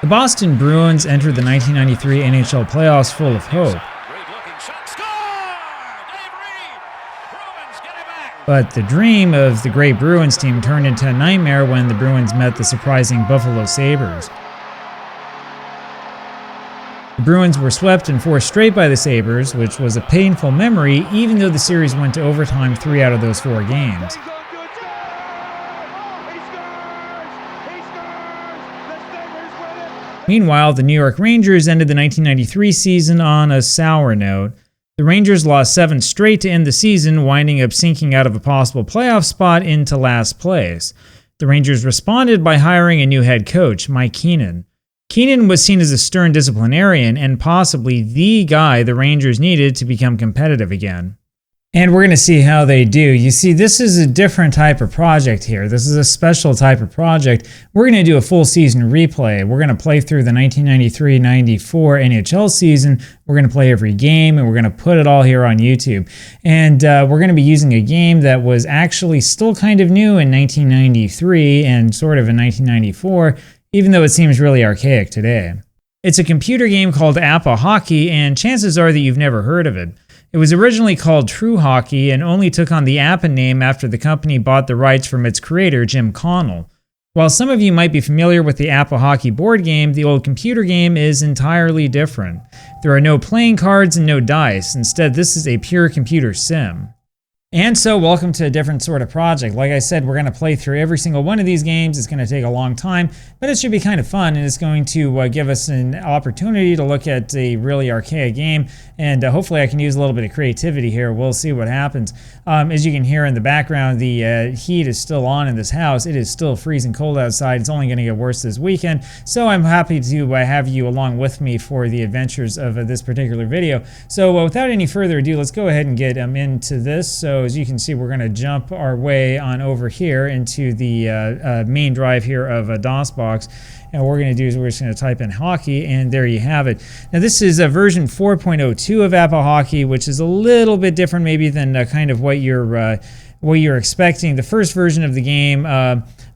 The Boston Bruins entered the 1993 NHL playoffs full of hope. But the dream of the great Bruins team turned into a nightmare when the Bruins met the surprising Buffalo Sabres. The Bruins were swept in 4 straight by the Sabres, which was a painful memory even though the series went to overtime 3 out of those 4 games. Meanwhile, the New York Rangers ended the 1993 season on a sour note. The Rangers lost 7 straight to end the season, winding up sinking out of a possible playoff spot into last place. The Rangers responded by hiring a new head coach, Mike Keenan. Keenan was seen as a stern disciplinarian and possibly the guy the Rangers needed to become competitive again. And we're going to see how they do. You see, this is a different type of project here. This is a special type of project. We're going to do a full season replay. We're going to play through the 1993-94 NHL season. We're going to play every game, and we're going to put it all here on YouTube. And we're going to be using a game that was actually still kind of new in 1993 and sort of in 1994, even though it seems really archaic today. It's a computer game called APBA Hockey, and chances are that you've never heard of it. It was originally called True Hockey and only took on the APBA name after the company bought the rights from its creator, Jim Connell. While some of you might be familiar with the APBA Hockey board game, the old computer game is entirely different. There are no playing cards and no dice. Instead, this is a pure computer sim. And so, welcome to a different sort of project. Like I said, we're going to play through every single one of these games. It's going to take a long time, but it should be kind of fun, and it's going to give us an opportunity to look at a really archaic game, and hopefully I can use a little bit of creativity here. We'll see what happens. As you can hear in the background, the heat is still on in this house. It is still freezing cold outside. It's only going to get worse this weekend, so I'm happy to have you along with me for the adventures of this particular video. So without any further ado, let's go ahead and get into this. So as you can see, we're going to jump our way on over here into the main drive here of DOSBox. And what we're going to do is we're just going to type in hockey, and there you have it. Now this is version 4.02 of APBA Hockey, which is a little bit different maybe than kind of what you're expecting. The first version of the game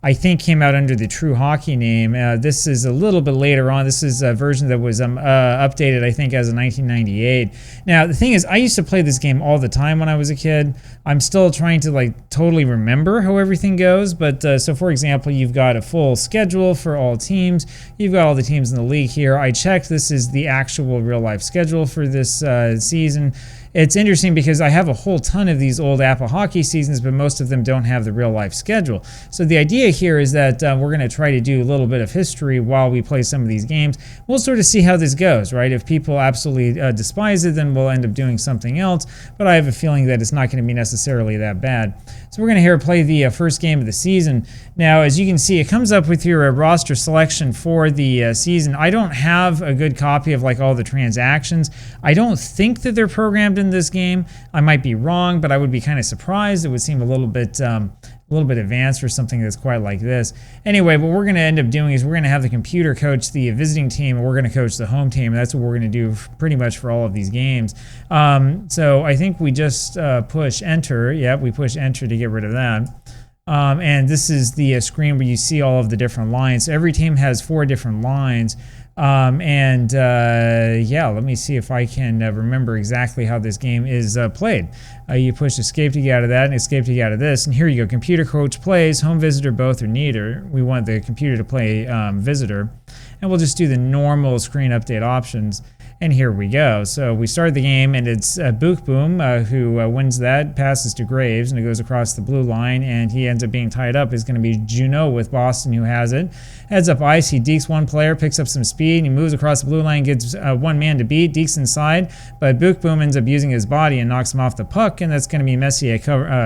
I think came out under the True Hockey name. This is a little bit later on. This is a version that was updated, I think, as of 1998. Now, the thing is, I used to play this game all the time when I was a kid. I'm still trying to totally remember how everything goes. But so, for example, you've got a full schedule for all teams. You've got all the teams in the league here. I checked. This is the actual real-life schedule for this season. It's interesting because I have a whole ton of these old APBA Hockey seasons, but most of them don't have the real-life schedule. So the idea here is that we're going to try to do a little bit of history while we play some of these games. We'll sort of see how this goes, right? If people absolutely despise it, then we'll end up doing something else, but I have a feeling that it's not going to be necessarily that bad. So we're going to play the first game of the season. Now, as you can see, it comes up with your roster selection for the season. I don't have a good copy of all the transactions. I don't think that they're programmed in this game. I might be wrong, but I would be kind of surprised. It would seem a little bit advanced for something that's quite like this. Anyway, what we're going to end up doing is we're going to have the computer coach the visiting team, and we're going to coach the home team. And that's what we're going to do pretty much for all of these games. So I think we just push enter. Yep, we push enter to get rid of that. And this is the screen where you see all of the different lines. So every team has 4 different lines. Yeah, let me see if I can remember exactly how this game is played. You push escape to get out of that and escape to get out of this. And here you go. Computer coach plays, home visitor, both or neither. We want the computer to play visitor. And we'll just do the normal screen update options. And here we go. So we start the game, and it's Book Boom who wins that, passes to Graves, and it goes across the blue line, and he ends up being tied up. It's going to be Juneau with Boston who has it. Heads up ice, he dekes one player, picks up some speed, and he moves across the blue line, gets one man to beat, dekes inside, but Book Boom ends up using his body and knocks him off the puck, and that's going to be Messier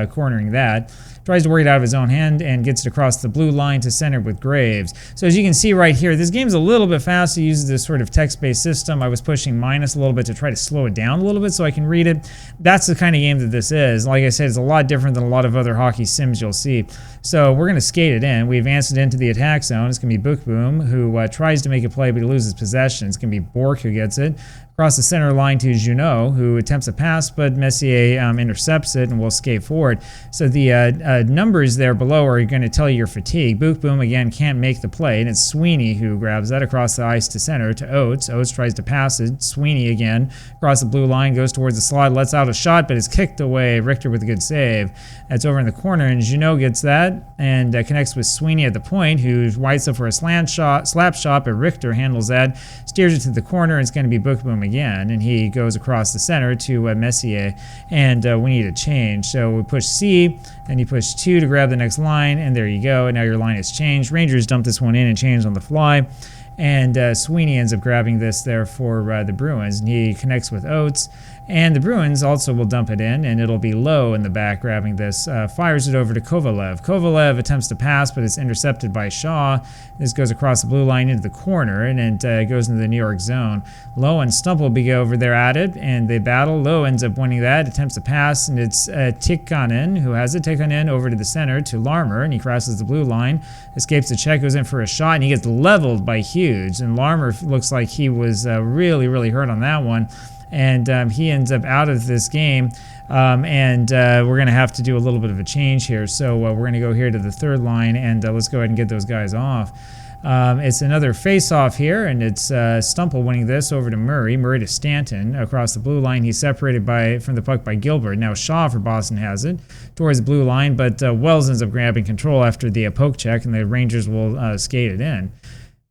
cornering that. Tries to work it out of his own hand and gets it across the blue line to center with Graves. So as you can see right here, this game's a little bit fast. It uses this sort of text-based system. I was pushing minus a little bit to try to slow it down a little bit so I can read it. That's the kind of game that this is. Like I said, it's a lot different than a lot of other hockey sims you'll see. So we're going to skate it in. We advance it into the attack zone. It's going to be Book Boom, who tries to make a play, but he loses possession. It's going to be Bork who gets it. Across the center line to Junot, who attempts a pass, but Messier intercepts it and will skate forward. So the numbers there below are going to tell you your fatigue. Book Boom, again, can't make the play, and it's Sweeney who grabs that across the ice to center to Oates. Oates tries to pass it. Sweeney again across the blue line, goes towards the slot, lets out a shot, but is kicked away. Richter with a good save. That's over in the corner, and Junot gets that and connects with Sweeney at the point, who whites up for a slap shot, but Richter handles that, steers it to the corner, and it's going to be Book Boom again, and he goes across the center to Messier, and we need a change. So we push C, and you push 2 to grab the next line, and there you go, and now your line has changed. Rangers dump this one in and change on the fly, and Sweeney ends up grabbing this there for the Bruins, and he connects with Oates, and the Bruins also will dump it in, and it'll be Lowe in the back grabbing this, fires it over to Kovalev. Kovalev attempts to pass, but it's intercepted by Shaw. This goes across the blue line into the corner, and it goes into the New York zone. Lowe and Stumple be over there at it, and they battle. Lowe ends up winning that, attempts to pass, and it's Tikkanen who has it. Tikkanen over to the center to Larmer, and he crosses the blue line, escapes the check, goes in for a shot, and he gets leveled by Hughes. And Larmer looks like he was really, really hurt on that one. And he ends up out of this game, and we're going to have to do a little bit of a change here. So we're going to go here to the third line, and let's go ahead and get those guys off. It's another face-off here, and it's Stumple winning this over to Murray. Murray to Stanton across the blue line. He's separated from the puck by Gilbert. Now Shaw for Boston has it towards the blue line, but Wells ends up grabbing control after the poke check, and the Rangers will skate it in.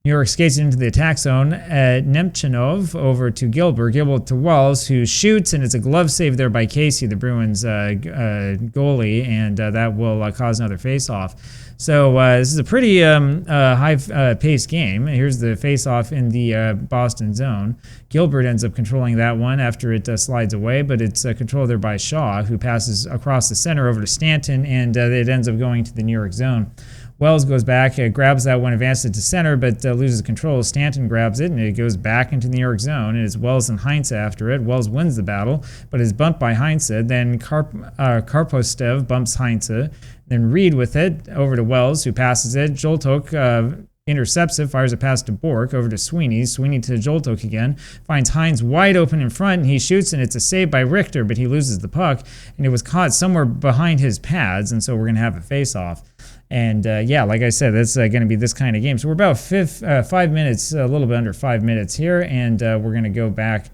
New York skates into the attack zone. Nemchinov over to Gilbert. Gilbert to Wells, who shoots, and it's a glove save there by Casey, the Bruins goalie, and that will cause another face-off. So this is a pretty high-paced game. Here's the face-off in the Boston zone. Gilbert ends up controlling that one after it slides away, but it's controlled there by Shaw, who passes across the center over to Stanton, and it ends up going to the New York zone. Wells goes back, grabs that one, advances to center, but loses control. Stanton grabs it, and it goes back into the New York zone. And it's Wells and Heinze after it. Wells wins the battle, but is bumped by Heinze. Then Karpostev bumps Heinze. Then Reed with it over to Wells, who passes it. Joltok intercepts it, fires a pass to Bork over to Sweeney. Sweeney to Joltok again. Finds Heinze wide open in front, and he shoots, and it's a save by Richter, but he loses the puck, and it was caught somewhere behind his pads, and so we're going to have a face-off. And yeah, like I said, that's going to be this kind of game. So we're about 5 minutes, a little bit under 5 minutes here, and we're going to go back.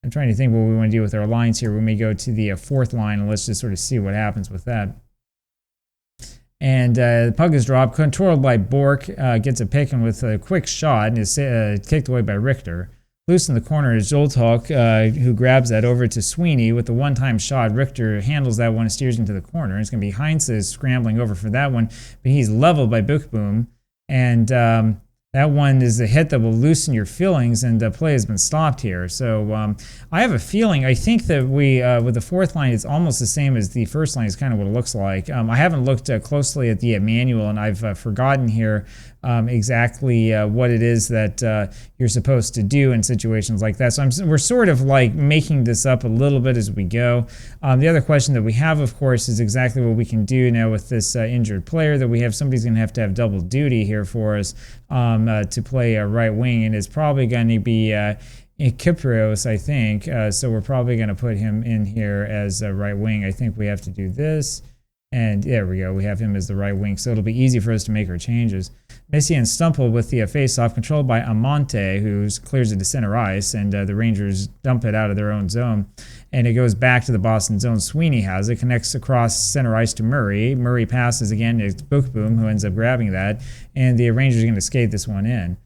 I'm trying to think what we want to do with our lines here when we go to the fourth line, and let's just sort of see what happens with that. And the puck is dropped, controlled by Bork, gets a pick and with a quick shot, and is kicked away by Richter. Loose in the corner is Joltok, who grabs that over to Sweeney with the one-time shot. Richter handles that one and steers into the corner. It's going to be Heinze scrambling over for that one, but he's leveled by Book Boom. And that one is a hit that will loosen your feelings, and the play has been stopped here. So I have a feeling, I think that we, with the fourth line, it's almost the same as the first line is kind of what it looks like. I haven't looked closely at the manual, and I've forgotten here exactly what it is that you're supposed to do in situations like that. So we're sort of like making this up a little bit as we go. The other question that we have, of course, is exactly what we can do now with this injured player that we have. Somebody's going to have double duty here for us to play a right wing, and it's probably going to be Kyprios, I think. So we're probably going to put him in here as a right wing. I think we have to do this. And there we go. We have him as the right wing, so it'll be easy for us to make our changes. Missy and Stumple with the face-off, controlled by Amante, who clears it to center ice, and the Rangers dump it out of their own zone. And it goes back to the Boston zone. Sweeney has it, connects across center ice to Murray. Murray passes again to Book Boom, who ends up grabbing that, and the Rangers are going to skate this one in.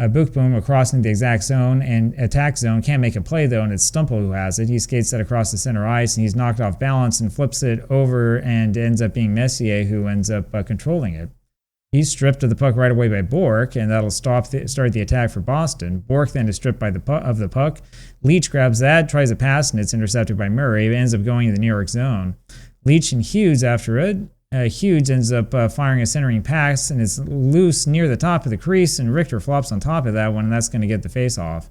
Book Boom across into the exact zone and attack zone. Can't make a play though, and it's Stumple who has it. He skates that across the center ice, and he's knocked off balance and flips it over, and ends up being Messier who ends up controlling it. He's stripped of the puck right away by Bork, and that'll start the attack for Boston. Bork then is stripped by of the puck. Leach grabs that, tries a pass, and it's intercepted by Murray. It ends up going to the New York zone. Leach and Hughes after it. Hughes ends up firing a centering pass, and it's loose near the top of the crease, and Richter flops on top of that one, and that's going to get the face-off.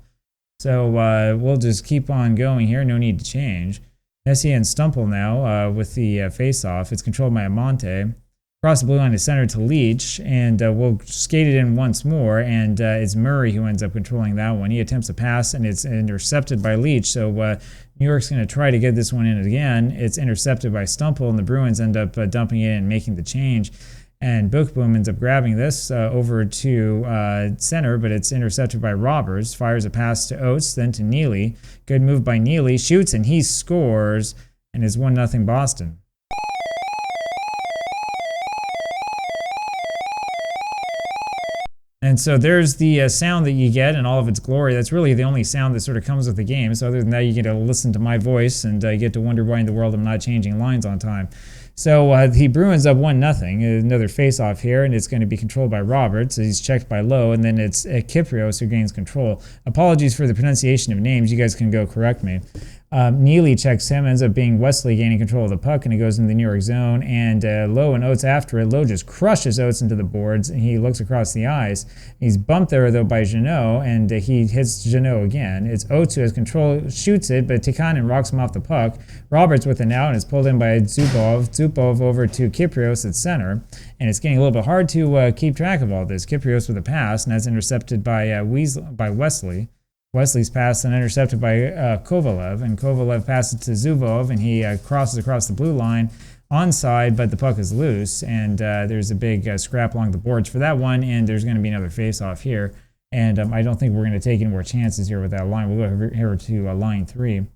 So we'll just keep on going here. No need to change. Messier and Stumple now with the face-off. It's controlled by Amante. Across the blue line to center to Leach, and we'll skate it in once more, and it's Murray who ends up controlling that one. He attempts a pass, and it's intercepted by Leach, so New York's going to try to get this one in again. It's intercepted by Stumple, and the Bruins end up dumping it in and making the change. And Bookboom ends up grabbing this over to center, but it's intercepted by Roberts. Fires a pass to Oates, then to Neely. Good move by Neely. Shoots, and he scores, and it's 1-0 Boston. And so there's the sound that you get in all of its glory. That's really the only sound that sort of comes with the game. So other than that, you get to listen to my voice, and you get to wonder why in the world I'm not changing lines on time. So the Bruins up 1-0. Another face-off here, and it's going to be controlled by Roberts. He's checked by Lowe, and then it's Kyprios who gains control. Apologies for the pronunciation of names. You guys can go correct me. Neely checks him, ends up being Wesley gaining control of the puck, and it goes into the New York zone, and Lowe and Oates after it. Lowe just crushes Oates into the boards, and he looks across the ice. He's bumped there, though, by Jeannot, and he hits Jeannot again. It's Oates who has control, shoots it, but Tikkanen rocks him off the puck. Roberts with it now, and it's pulled in by Zubov. Zubov over to Kyprios at center, and it's getting a little bit hard to keep track of all this. Kyprios with a pass, and that's intercepted by Wesley. Wesley's pass and intercepted by Kovalev, and Kovalev passes to Zubov, and he crosses across the blue line onside, but the puck is loose, and there's a big scrap along the boards for that one, and there's going to be another face-off here, and I don't think we're going to take any more chances here with that line. We'll go here to line 3.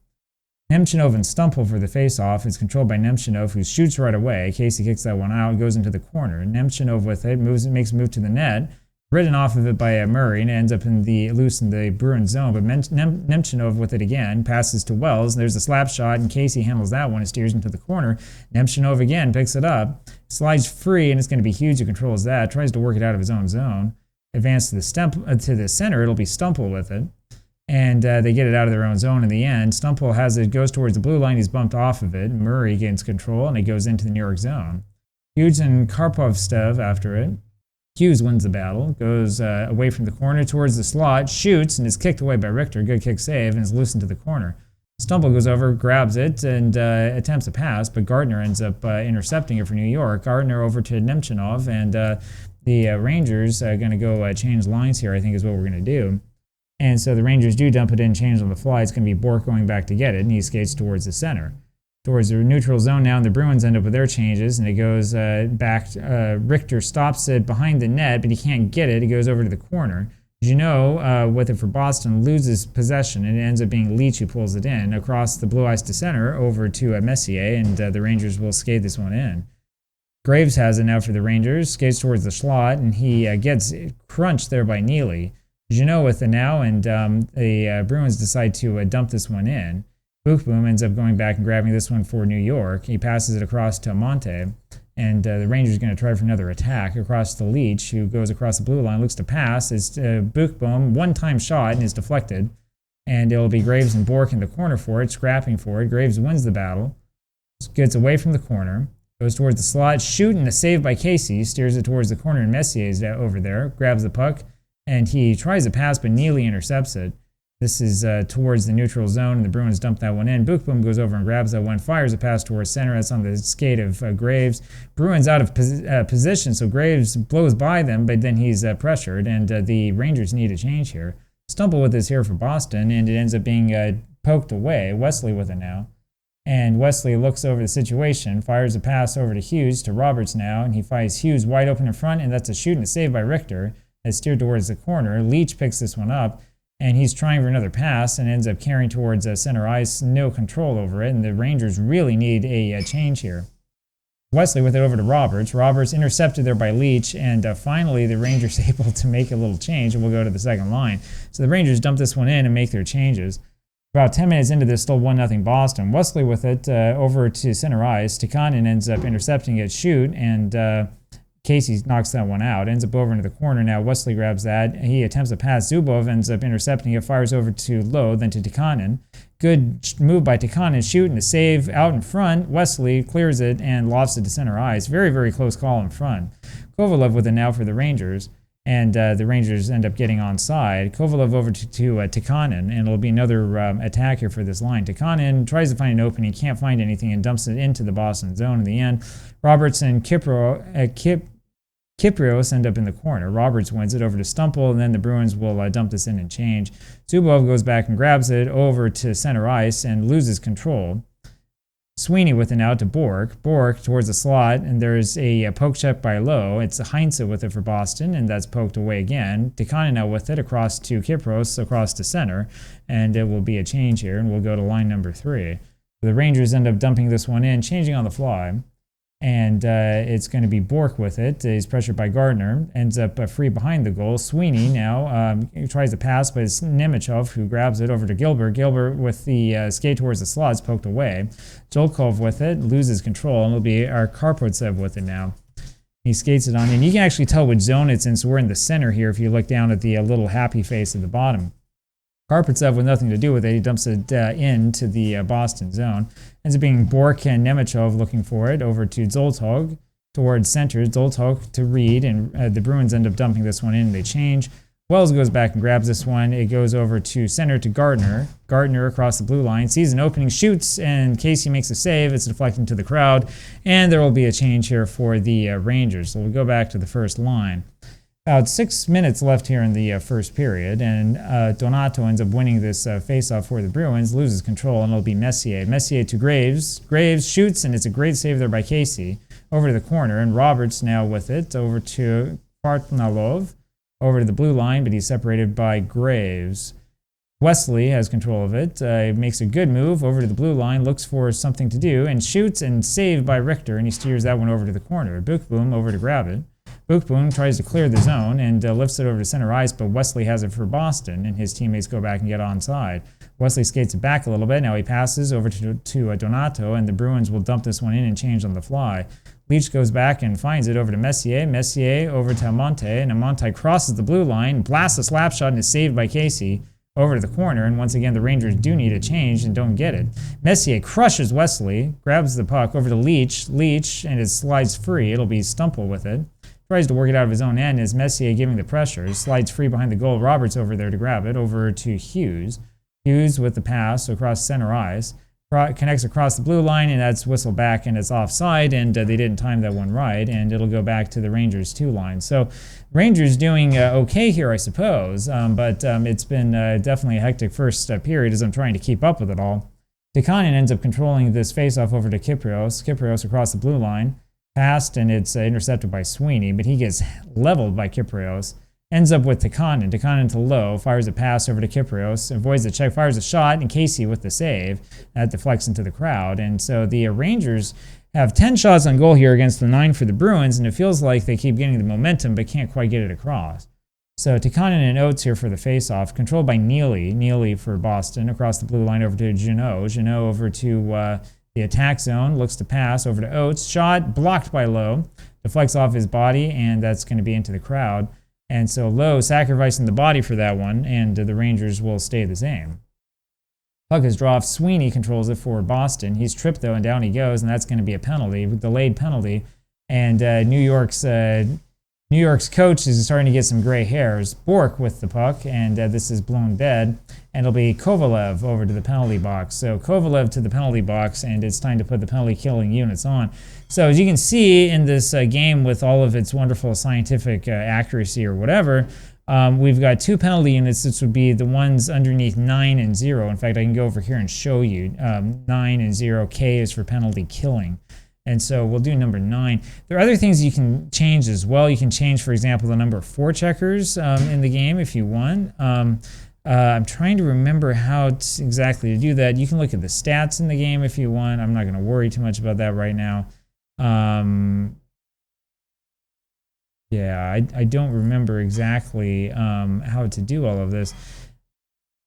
Nemchinov and Stumple for the face-off. It's controlled by Nemchinov, who shoots right away. Casey kicks that one out, goes into the corner. Nemchinov with it, makes a move to the net. Ridden off of it by Murray, and ends up loose in the Bruins zone. But Nemchinov with it again, passes to Wells. There's a slap shot, and Casey handles that one and steers into the corner. Nemchinov again picks it up, slides free, and it's going to be Hughes who controls that. Tries to work it out of his own zone. Advance to the center. It'll be Stumple with it, and they get it out of their own zone in the end. Stumple has it, goes towards the blue line. He's bumped off of it. Murray gains control, and it goes into the New York zone. Hughes and Karpov after it. Hughes wins the battle, goes away from the corner towards the slot, shoots, and is kicked away by Richter. Good kick save, and is loosened to the corner. Stumble goes over, grabs it, and attempts a pass, but Gardner ends up intercepting it for New York. Gardner over to Nemchinov, and the Rangers are going to go change lines here, I think is what we're going to do. And so the Rangers do dump it in, change on the fly. It's going to be Bork going back to get it, and he skates towards the center. Towards the neutral zone now, and the Bruins end up with their changes, and it goes back. Richter stops it behind the net, but he can't get it. It goes over to the corner. Jeannot, with it for Boston, loses possession, and it ends up being Leach who pulls it in across the blue ice to center over to Messier, and the Rangers will skate this one in. Graves has it now for the Rangers, skates towards the slot, and he gets crunched there by Neely. Jeannot with it now, and the Bruins decide to dump this one in. Bookboom ends up going back and grabbing this one for New York. He passes it across to Monte, and the Rangers are going to try for another attack across to Leach, who goes across the blue line, looks to pass. It's Bookboom, one-time shot, and is deflected. And it'll be Graves and Bork in the corner for it, scrapping for it. Graves wins the battle, gets away from the corner, goes towards the slot, shooting a save by Casey, steers it towards the corner, and Messier's over there, grabs the puck, and he tries to pass, but Neely intercepts it. This is towards the neutral zone, and the Bruins dump that one in. Bookboom goes over and grabs that one, fires a pass towards center. That's on the skate of Graves. Bruins out of position, so Graves blows by them, but then he's pressured, and the Rangers need a change here. Stumble with this here for Boston, and it ends up being poked away. Wesley with it now. And Wesley looks over the situation, fires a pass over to Hughes, to Roberts now, and he finds Hughes wide open in front, and that's a shoot and a save by Richter. That's steered towards the corner. Leach picks this one up, and he's trying for another pass and ends up carrying towards center ice. No control over it, and the Rangers really need a change here. Wesley with it over to Roberts. Roberts intercepted there by Leach, and finally the Rangers able to make a little change, and we'll go to the second line. So the Rangers dump this one in and make their changes. About 10 minutes into this, still 1-0 Boston. Wesley with it over to center ice. Tikkanen ends up intercepting it, shoot, and Casey knocks that one out. Ends up over into the corner now. Wesley grabs that. He attempts a pass. Zubov ends up intercepting it, fires over to Lowe, then to Tikkanen. Good move by Tikkanen, shooting a save out in front. Wesley clears it and lofts it to center ice. Very, very close call in front. Kovalev with it now for the Rangers. and the Rangers end up getting onside. Kovalev over to Tikkanen, and it'll be another attack here for this line. Tikkanen tries to find an opening, can't find anything, and dumps it into the Boston zone. In the end, Roberts and Kyprios end up in the corner. Roberts wins it over to Stumple, and then the Bruins will dump this in and change. Zubov goes back and grabs it over to center ice and loses control. Sweeney with it now to Bork. Bork towards the slot, and there's a poke check by Lowe. It's Heinze with it for Boston, and that's poked away again. Tikkanen now with it across to Kypros, across to center, and it will be a change here, and we'll go to line number 3. The Rangers end up dumping this one in, changing on the fly, and it's going to be Bork with it. He's pressured by Gardner, ends up free behind the goal. Sweeney now tries to pass, but it's Nemichov who grabs it over to Gilbert. Gilbert with the skate towards the slots, poked away. Jolkov with it, loses control, and it'll be our Karpovtsev with it now. He skates it on, and you can actually tell which zone it's in, so we're in the center here if you look down at the little happy face at the bottom. Karpovtsev with nothing to do with it. He dumps it into the Boston zone. Ends up being Bork and Nemichov looking for it over to Zoltog towards center. Zoltog to Reed, and the Bruins end up dumping this one in. They change. Wells goes back and grabs this one. It goes over to center to Gardner. Gardner across the blue line. Sees an opening, shoots, and Casey makes a save. It's deflected to the crowd, and there will be a change here for the Rangers. So we'll go back to the first line. About 6 minutes left here in the first period, and Donato ends up winning this faceoff for the Bruins, loses control, and it'll be Messier. Messier to Graves. Graves shoots, and it's a great save there by Casey. Over to the corner, and Roberts now with it, over to Partnalov, over to the blue line, but he's separated by Graves. Wesley has control of it, makes a good move over to the blue line, looks for something to do, and shoots, and saved by Richter, and he steers that one over to the corner. Bookboom over to grab it. Bookboom tries to clear the zone and lifts it over to center ice, but Wesley has it for Boston, and his teammates go back and get onside. Wesley skates it back a little bit. Now he passes over to Donato, and the Bruins will dump this one in and change on the fly. Leach goes back and finds it over to Messier. Messier over to Amonte, and Amonte crosses the blue line, blasts a slap shot, and is saved by Casey over to the corner. And once again, the Rangers do need a change and don't get it. Messier crushes Wesley, grabs the puck over to Leach, and it slides free. It'll be Stumple with it. Tries to work it out of his own end as Messier giving the pressure. Slides free behind the goal. Roberts over there to grab it. Over to Hughes. Hughes with the pass across center ice. Connects across the blue line, and that's whistled back, and it's offside, and they didn't time that one right, and it'll go back to the Rangers 2 line. So Rangers doing okay here, I suppose, but it's been definitely a hectic first period as I'm trying to keep up with it all. Tikkanen ends up controlling this faceoff over to Kyprios. Kyprios across the blue line. Passed, and it's intercepted by Sweeney, but he gets leveled by Kyprios. Ends up with Tikkanen. Tikkanen to Lowe, fires a pass over to Kyprios, avoids the check, fires a shot, and Casey with the save. That deflects into the crowd. And so the Rangers have 10 shots on goal here against the 9 for the Bruins, and it feels like they keep getting the momentum but can't quite get it across. So Tikkanen and Oates here for the faceoff, controlled by Neely. Neely for Boston, across the blue line over to Jeannot. Jeannot over to the attack zone, looks to pass over to Oates. Shot blocked by Lowe, deflects off his body, and that's going to be into the crowd. And so Lowe sacrificing the body for that one, and the Rangers will stay the same. Puck is dropped. Sweeney controls it for Boston. He's tripped, though, and down he goes, and that's going to be a penalty, delayed penalty. And New York's coach is starting to get some gray hairs. Bork with the puck, and this is blown dead. And it'll be Kovalev over to the penalty box. So Kovalev to the penalty box, and it's time to put the penalty-killing units on. So as you can see in this game with all of its wonderful scientific accuracy or whatever, we've got 2 penalty units. This would be the ones underneath 9 and 0. In fact, I can go over here and show you. 9 and 0, K is for penalty killing. And so we'll do number 9. There are other things you can change as well. You can change, for example, the number of forecheckers in the game if you want. I'm trying to remember how exactly to do that. You can look at the stats in the game if you want. I'm not going to worry too much about that right now. Yeah, I don't remember exactly how to do all of this.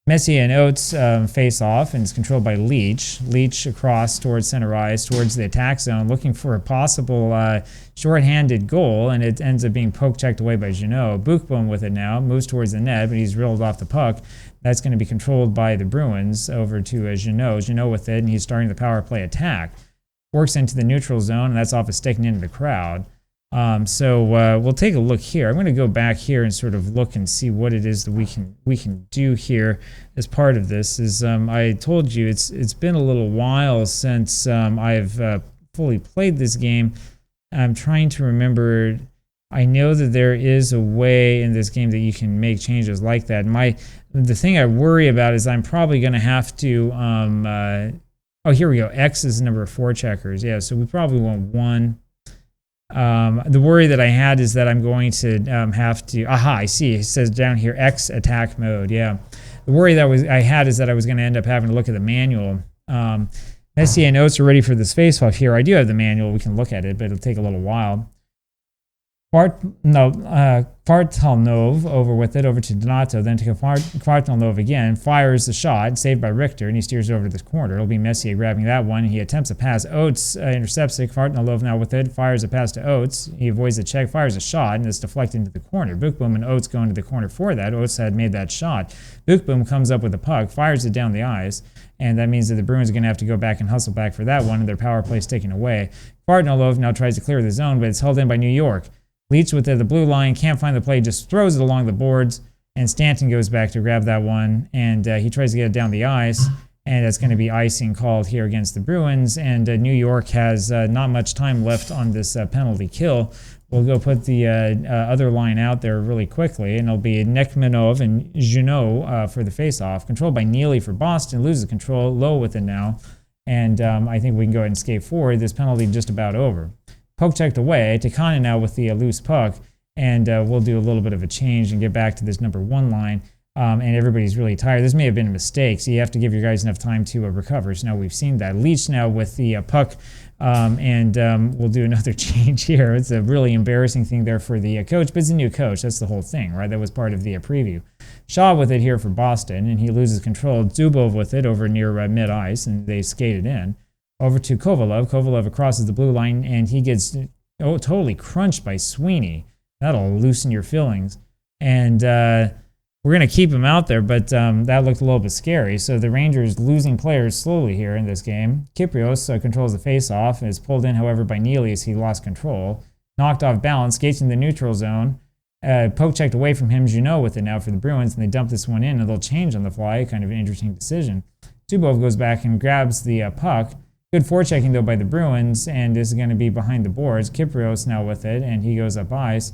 Messier and Oates face off, and it's controlled by Leach. Leach across towards center ice, towards the attack zone, looking for a possible short-handed goal, and it ends up being poke-checked away by Jeannot. Bookboom with it now, moves towards the net, but he's reeled off the puck. That's going to be controlled by the Bruins over to Jeannot. Jeannot with it, and he's starting the power play attack. Works into the neutral zone, and that's off a stick and into the crowd. So we'll take a look here. I'm going to go back here and sort of look and see what it is that we can do here as part of this. Is I told you it's been a little while since I've fully played this game. I'm trying to remember. I know that there is a way in this game that you can make changes like that. The thing I worry about is I'm probably going to have to. Oh, here we go. X is the number of forecheckers. Yeah, so we probably want 1. The worry that I had is that I'm going to have to. Aha, I see. It says down here X attack mode. Yeah, the worry that I had is that I was going to end up having to look at the manual. Messier notes are ready for this face-off here. I do have the manual. We can look at it, but it'll take a little while. Kvartalnov over with it, over to Donato, then to Kvartalnov again, fires the shot, saved by Richter, and he steers over to this corner. It'll be Messier grabbing that one. He attempts a pass. Oates intercepts it. Kvartalnov now with it, fires a pass to Oates. He avoids the check, fires a shot, and it's deflected into the corner. Bookboom and Oates go into the corner for that. Oates had made that shot. Bookboom comes up with the puck, fires it down the ice, and that means that the Bruins are going to have to go back and hustle back for that one, and their power play is taken away. Kvartalnov now tries to clear the zone, but it's held in by New York. Leach with the blue line, can't find the play, just throws it along the boards, and Stanton goes back to grab that one, and he tries to get it down the ice, and it's going to be icing called here against the Bruins, and New York has not much time left on this penalty kill. We'll go put the other line out there really quickly, and it'll be Nekmenov and Junot for the faceoff. Controlled by Neely for Boston, loses control, low with it now, and I think we can go ahead and skate forward. This penalty just about over. Poke checked away. Tikkanen now with the loose puck, and we'll do a little bit of a change and get back to this number 1 line. And everybody's really tired. This may have been a mistake, so you have to give your guys enough time to recover. So now we've seen that. Leach now with the puck, and we'll do another change here. It's a really embarrassing thing there for the coach, but it's a new coach. That's the whole thing, right? That was part of the preview. Shaw with it here for Boston, and he loses control. Zubov with it over near mid-ice, and they skated in. Over to Kovalev. Kovalev crosses the blue line, and he gets totally crunched by Sweeney. That'll loosen your feelings. And we're going to keep him out there, but that looked a little bit scary. So the Rangers losing players slowly here in this game. Kyprios controls the faceoff and is pulled in, however, by Neely as he lost control. Knocked off balance, skates in the neutral zone. Poke checked away from him. Junot with it now for the Bruins, and they dump this one in, and they'll change on the fly. Kind of an interesting decision. Zubov goes back and grabs the puck. Good forechecking, though, by the Bruins, and this is going to be behind the boards. Kyprios now with it, and he goes up ice.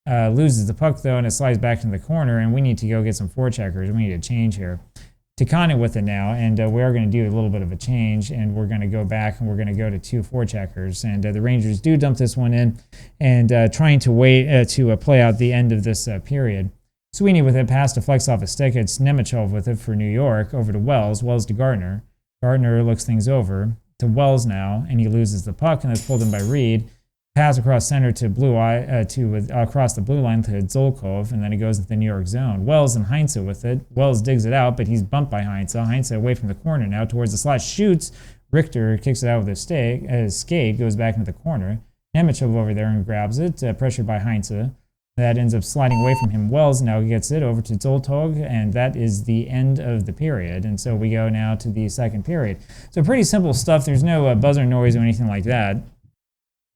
Loses the puck, though, and it slides back into the corner, and we need to go get some forecheckers. We need a change here. Tikkanen with it now, and we are going to do a little bit of a change, and we're going to go back, and we're going to go to 2 forecheckers. And the Rangers do dump this one in, and trying to wait to play out the end of this period. Sweeney with it, pass deflects off a stick. It's Nemechov with it for New York, over to Wells. Wells to Gardner. Gardner looks things over to Wells now, and he loses the puck, and that's pulled in by Reed. Pass across center to across the blue line to Zolkov, and then he goes into the New York zone. Wells and Heinze with it. Wells digs it out, but he's bumped by Heinze. Heinze away from the corner now towards the slot, shoots. Richter kicks it out with his skate, goes back into the corner. Nemechov over there and grabs it, pressured by Heinze. That ends up sliding away from him. Wells now gets it over to Zoltog, and that is the end of the period. And so we go now to the second period. So pretty simple stuff. There's no buzzer noise or anything like that.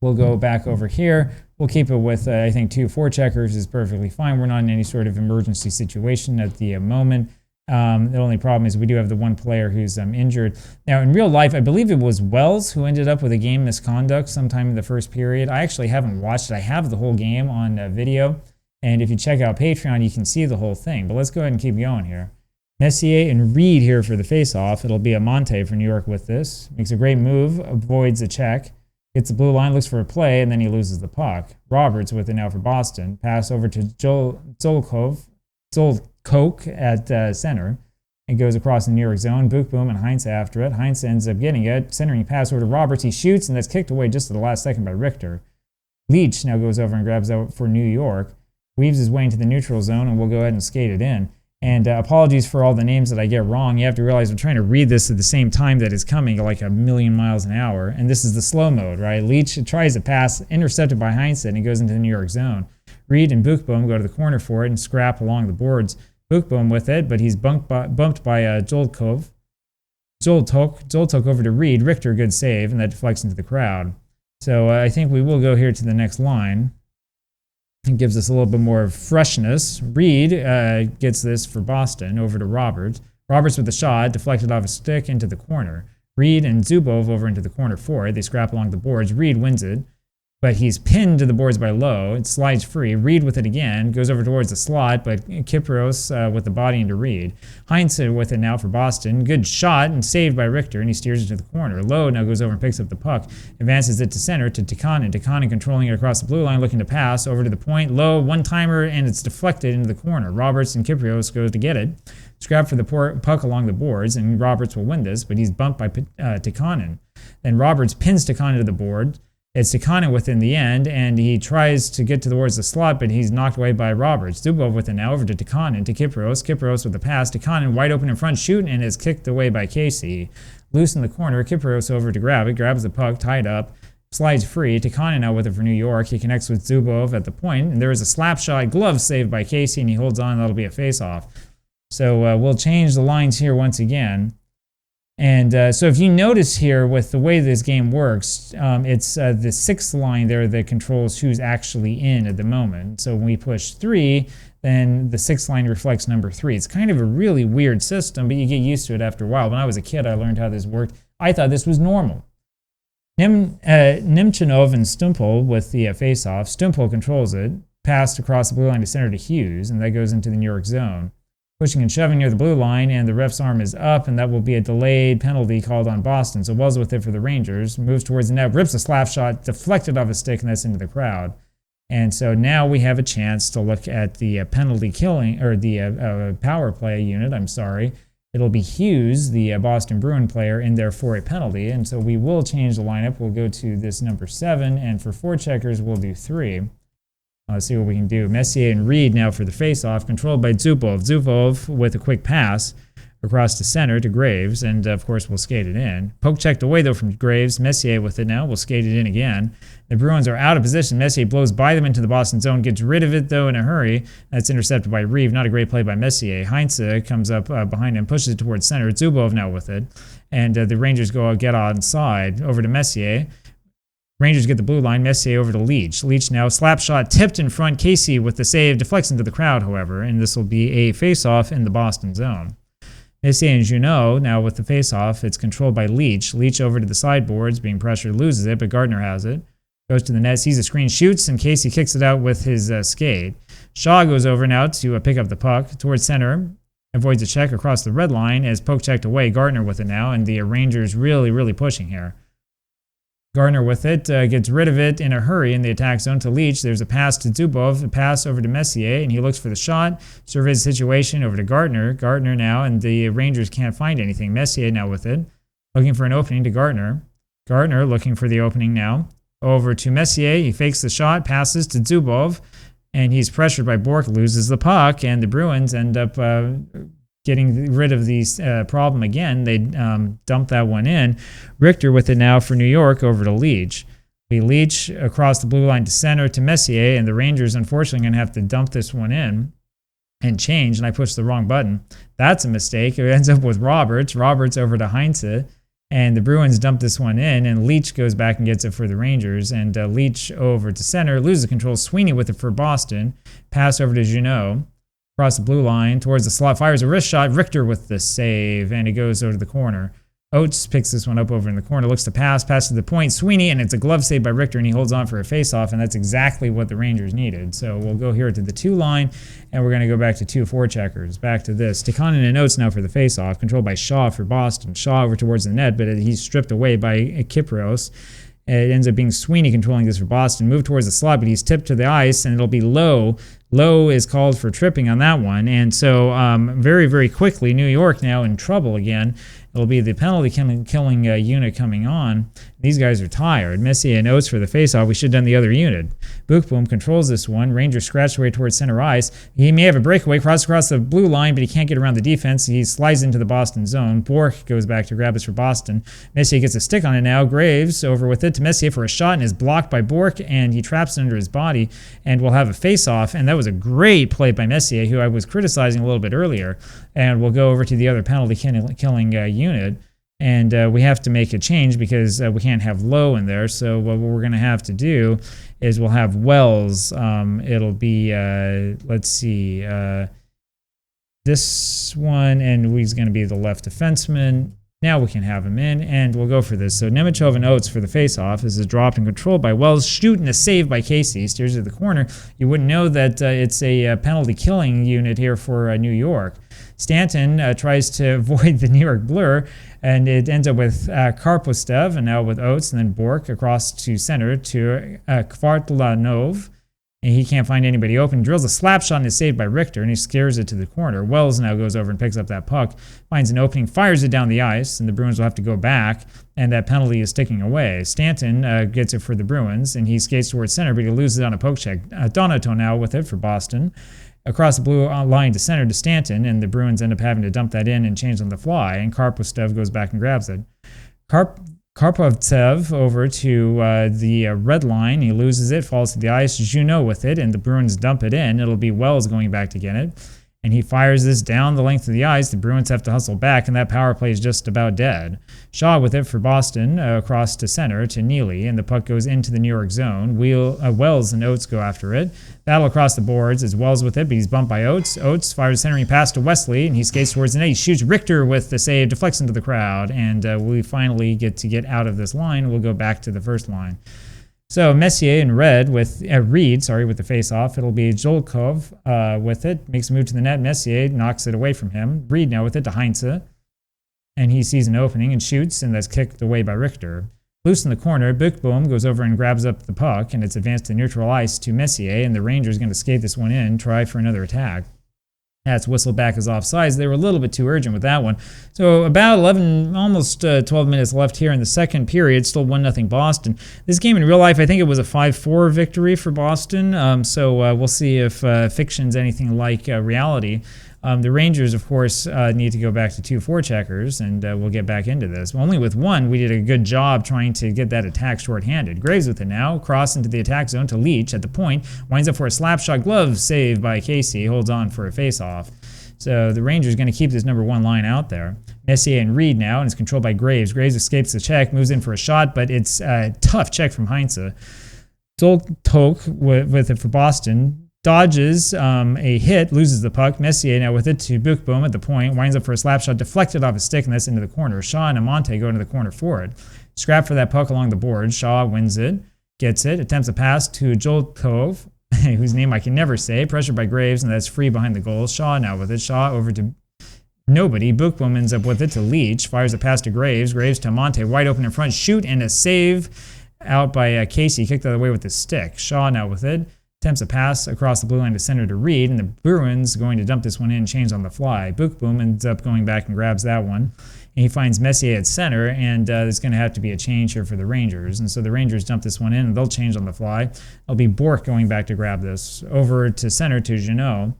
We'll go back over here. We'll keep it with, I think, 2 forecheckers is perfectly fine. We're not in any sort of emergency situation at the moment. The only problem is we do have the one player who's injured. Now, in real life, I believe it was Wells who ended up with a game misconduct sometime in the first period. I actually haven't watched it. I have the whole game on video. And if you check out Patreon, you can see the whole thing. But let's go ahead and keep going here. Messier and Reed here for the face-off. It'll be a Monte for New York with this. Makes a great move, avoids a check. Gets the blue line, looks for a play, and then he loses the puck. Roberts with it now for Boston. Pass over to Zolkov at center. It goes across the New York zone. Bookboom and Heinze after it. Heinze ends up getting it. Centering pass over to Roberts. He shoots, and that's kicked away just at the last second by Richter. Leach now goes over and grabs out for New York. Weaves his way into the neutral zone, and we'll go ahead and skate it in. And apologies for all the names that I get wrong. You have to realize I'm trying to read this at the same time that it's coming, like a million miles an hour. And this is the slow mode, right? Leach tries to pass, intercepted by Heinze, and he goes into the New York zone. Reed and Bookboom go to the corner for it and scrap along the boards. Bookboom with it, but he's bumped by Zoltog over to Reed. Richter, good save, and that deflects into the crowd. So I think we will go here to the next line. It gives us a little bit more freshness. Reed gets this for Boston over to Roberts. Roberts with the shot, deflected off a stick into the corner. Reed and Zubov over into the corner for it. They scrap along the boards. Reed wins it, but he's pinned to the boards by Lowe. It slides free. Reed with it again, goes over towards the slot, but Kypreos with the body into Reed. Heinz with it now for Boston. Good shot and saved by Richter, and he steers it to the corner. Lowe now goes over and picks up the puck, advances it to center to Tikkanen. Tikkanen controlling it across the blue line, looking to pass over to the point. Lowe, one-timer, and it's deflected into the corner. Roberts and Kypreos goes to get it. Scrap for the puck along the boards, and Roberts will win this, but he's bumped by Tikkanen. Then Roberts pins Tikkanen to the board. It's Tikkanen within the end, and he tries to get towards the slot, but he's knocked away by Roberts. Zubov with it now over to Tikkanen, to Kypreos. Kypreos with the pass. Tikkanen wide open in front, shooting, and is kicked away by Casey. Loose in the corner. Kypreos over to grab it. Grabs the puck, tied up. Slides free. Tikkanen now with it for New York. He connects with Zubov at the point, and there is a slap shot. Glove saved by Casey, and he holds on. That'll be a face-off. So we'll change the lines here once again. And so if you notice here with the way this game works, it's the sixth line there that controls who's actually in at the moment. So when we push 3, then the sixth line reflects number 3. It's kind of a really weird system, but you get used to it after a while. When I was a kid, I learned how this worked. I thought this was normal. Nemchinov and Stumpel with the face-off. Stumpel controls it, passed across the blue line to center to Hughes, and that goes into the New York zone. Pushing and shoving near the blue line, and the ref's arm is up, and that will be a delayed penalty called on Boston. So Wells with it for the Rangers, moves towards the net, rips a slap shot, deflected off a stick, and that's into the crowd. And so now we have a chance to look at the penalty killing, or the power play unit, I'm sorry. It'll be Hughes, the Boston Bruin player, in there for a penalty, and so we will change the lineup. We'll go to this number 7, and for forecheckers, we'll do 3. Let's see what we can do. Messier and Reed now for the face-off, controlled by Zubov. Zubov with a quick pass across the center to Graves, and of course we'll skate it in. Poke checked away though from Graves. Messier with it now. We'll skate it in again. The Bruins are out of position. Messier blows by them into the Boston zone, gets rid of it though in a hurry. That's intercepted by Reeve. Not a great play by Messier. Heinz comes up behind him, pushes it towards center. Zubov now with it, and the Rangers go get onside over to Messier. Rangers get the blue line. Messier over to Leach. Leach now slap shot tipped in front. Casey with the save deflects into the crowd, however, and this will be a face-off in the Boston zone. Messier and Junot now with the face-off. It's controlled by Leach. Leach over to the sideboards, being pressured, loses it, but Gardner has it. Goes to the net, sees the screen, shoots, and Casey kicks it out with his skate. Shaw goes over now to pick up the puck towards center. Avoids a check across the red line as poke checked away. Gardner with it now, and the Rangers really pushing here. Gardner with it, gets rid of it in a hurry in the attack zone to Leach. There's a pass to Zubov, a pass over to Messier, and he looks for the shot. Surveys the situation over to Gardner. Gardner now, and the Rangers can't find anything. Messier now with it, looking for an opening to Gardner. Gardner looking for the opening now. Over to Messier, he fakes the shot, passes to Zubov, and he's pressured by Bourque, loses the puck, and the Bruins end up getting rid of the problem again. They dump that one in. Richter with it now for New York over to Leach. We Leach across the blue line to center to Messier, and the Rangers unfortunately going to have to dump this one in and change, and I pushed the wrong button. That's a mistake. It ends up with Roberts. Roberts over to Heinz, and the Bruins dump this one in, and Leach goes back and gets it for the Rangers, and Leach over to center, loses control. Sweeney with it for Boston. Pass over to Junot. Across the blue line, towards the slot, fires a wrist shot. Richter with the save, and it goes over to the corner. Oates picks this one up over in the corner, looks to pass to the point. Sweeney, and it's a glove save by Richter, and he holds on for a face-off, and that's exactly what the Rangers needed. So we'll go here to the 2 line, and we're going to go back to 2 forecheckers. Back to this. Tikkanen and Oates now for the face-off, controlled by Shaw for Boston. Shaw over towards the net, but he's stripped away by Kypreos. It ends up being Sweeney controlling this for Boston. Move towards the slot, but he's tipped to the ice, and it'll be Lowe. Lowe is called for tripping on that one. And so very quickly, New York now in trouble again. It'll be the penalty killing unit coming on. These guys are tired. Messier and Oates for the faceoff. We should have done the other unit. Bookboom controls this one. Rangers scratch away towards center ice. He may have a breakaway, cross across the blue line, but he can't get around the defense. He slides into the Boston zone. Bourque goes back to grab this for Boston. Messier gets a stick on it now. Graves over with it to Messier for a shot and is blocked by Bourque, and he traps it under his body, and we'll have a face-off. And that was a great play by Messier, who I was criticizing a little bit earlier. And we'll go over to the other penalty killing unit. And we have to make a change because we can't have Lowe in there. So what we're going to have to do is we'll have Wells. It'll be, let's see, this one, and he's going to be the left defenseman. Now we can have him in, and we'll go for this. So Nemechov and Oates for the face-off. This is dropped and controlled by Wells. Shooting a save by Casey. Steers to the corner. You wouldn't know that it's a penalty killing unit here for New York. Stanton tries to avoid the New York blur, and it ends up with Karpostev, and now with Oates, and then Bork across to center to Kvartlanov. And he can't find anybody open. Drills a slap shot and is saved by Richter, and he scares it to the corner. Wells now goes over and picks up that puck, finds an opening, fires it down the ice, and the Bruins will have to go back, and that penalty is sticking away. Stanton gets it for the Bruins, and he skates towards center, but he loses it on a poke check. Donato now with it for Boston. Across the blue line to center to Stanton, and the Bruins end up having to dump that in and change on the fly, and Karpostev goes back and grabs it. Karpovtsev over to the red line. He loses it, falls to the ice. Junot with it, and the Bruins dump it in. It'll be Wells going back to get it. And he fires this down the length of the ice. The Bruins have to hustle back, and that power play is just about dead. Shaw with it for Boston, across to center to Neely, and the puck goes into the New York zone. Wells and Oates go after it. Battle across the boards is Wells with it, but he's bumped by Oates. Oates fires a centering pass to Wesley, and he skates towards the net. He shoots Richter with the save, deflects into the crowd, and we finally get out of this line. We'll go back to the first line. So Messier in red with Reed, with the face-off. It'll be Jolkov with it. Makes a move to the net. Messier knocks it away from him. Reed now with it to Heinze. And he sees an opening and shoots, and that's kicked away by Richter. Loose in the corner, Buchboom goes over and grabs up the puck, and it's advanced to neutral ice to Messier, and the Rangers going to skate this one in, try for another attack. That's whistled back as offsides. They were a little bit too urgent with that one. So about 11, almost 12 minutes left here in the second period. Still 1-0 Boston. This game in real life, I think it was a 5-4 victory for Boston. So we'll see if fiction's anything like reality. The Rangers, of course, need to go back to 2 forecheckers, and we'll get back into this. Only with one, we did a good job trying to get that attack shorthanded. Graves with it now, cross into the attack zone to Leach at the point, winds up for a slap shot, glove saved by Casey, holds on for a face-off. So the Rangers going to keep this number 1 line out there. Messier and Reed now, and it's controlled by Graves. Graves escapes the check, moves in for a shot, but it's a tough check from Heinze. Zoltok with it for Boston. Dodges a hit, loses the puck. Messier now with it to Buchboom at the point, winds up for a slap shot, deflected off his stick, and that's into the corner. Shaw and Amante go into the corner for it. Scrap for that puck along the board. Shaw wins it, gets it, attempts a pass to Jolkov, whose name I can never say, pressured by Graves, and that's free behind the goal. Shaw now with it. Shaw over to nobody. Buchboom ends up with it to Leach, fires a pass to Graves. Graves to Amante, wide open in front, shoot, and a save out by Casey, kicked out of the way with the stick. Shaw now with it. Attempts a pass across the blue line to center to Reed, and the Bruins going to dump this one in and change on the fly. Buchboom ends up going back and grabs that one. And he finds Messier at center, and there's going to have to be a change here for the Rangers. And so the Rangers dump this one in, and they'll change on the fly. It'll be Bork going back to grab this. Over to center to Junot.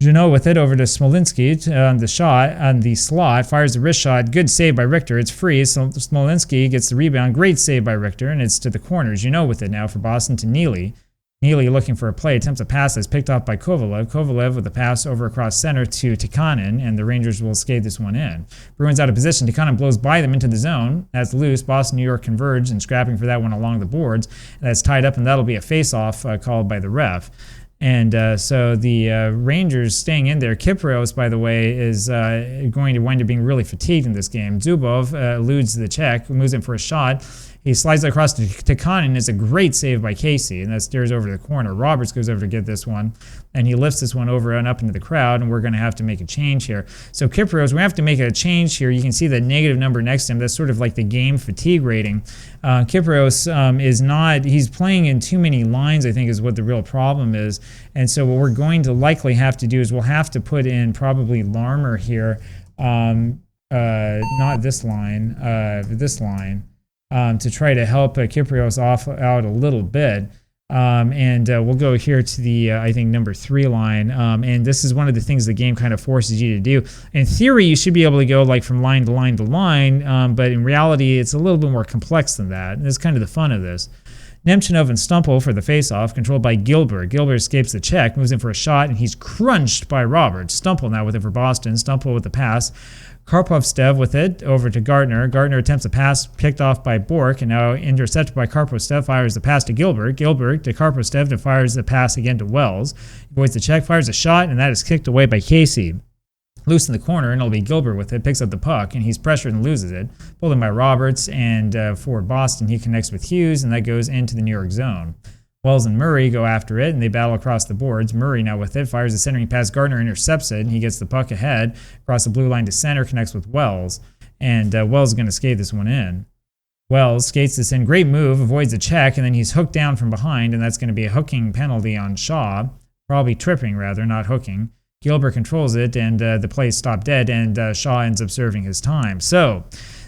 Junot with it over to Smolinski on the shot, on the slot, fires the wrist shot. Good save by Richter. It's free. So Smolinski gets the rebound. Great save by Richter, and it's to the corner. Junot with it now for Boston to Neely. Neely looking for a play, attempts a pass that's picked off by Kovalev. Kovalev with a pass over across center to Tikkanen, and the Rangers will skate this one in. Bruins out of position. Tikkanen blows by them into the zone. That's loose. Boston, New York converge and scrapping for that one along the boards. That's tied up, and that'll be a face-off called by the ref. And so the Rangers staying in there. Kypreos, by the way, is going to wind up being really fatigued in this game. Zubov eludes the check, moves in for a shot. He slides it across to Tikkanen. It's a great save by Casey, and that steers over to the corner. Roberts goes over to get this one, and he lifts this one over and up into the crowd, and we're going to have to make a change here. So Kypreos, we have to make a change here. You can see the negative number next to him. That's sort of like the game fatigue rating. Kypreos is not, he's playing in too many lines, I think, is what the real problem is. And so what we're going to likely have to do is we'll have to put in probably Larmer here, not this line, this line. To try to help Kypreos out a little bit. And we'll go here to the, I think, number 3 line. And this is one of the things the game kind of forces you to do. In theory, you should be able to go like from line to line to line, but in reality, it's a little bit more complex than that. And that's kind of the fun of this. Nemchinov and Stumple for the faceoff, controlled by Gilbert. Gilbert escapes the check, moves in for a shot, and he's crunched by Roberts. Stumple now with it for Boston. Stumple with the pass. Karpovstev with it over to Gardner. Gardner attempts a pass picked off by Bork and now intercepted by Karpovstev. Fires the pass to Gilbert. Gilbert to Karpovstev and fires the pass again to Wells. He avoids the check, fires a shot, and that is kicked away by Casey. Loose in the corner, and it'll be Gilbert with it. Picks up the puck, and he's pressured and loses it. Pulled in by Roberts, and for Boston, he connects with Hughes, and that goes into the New York zone. Wells and Murray go after it, and they battle across the boards. Murray now with it, fires a centering pass. Gardner intercepts it, and he gets the puck ahead, across the blue line to center, connects with Wells, and Wells is going to skate this one in. Wells skates this in, great move, avoids a check, and then he's hooked down from behind, and that's going to be a hooking penalty on Shaw. Probably tripping, rather, not hooking. Gilbert controls it, and the play is stopped dead, and Shaw ends up serving his time. So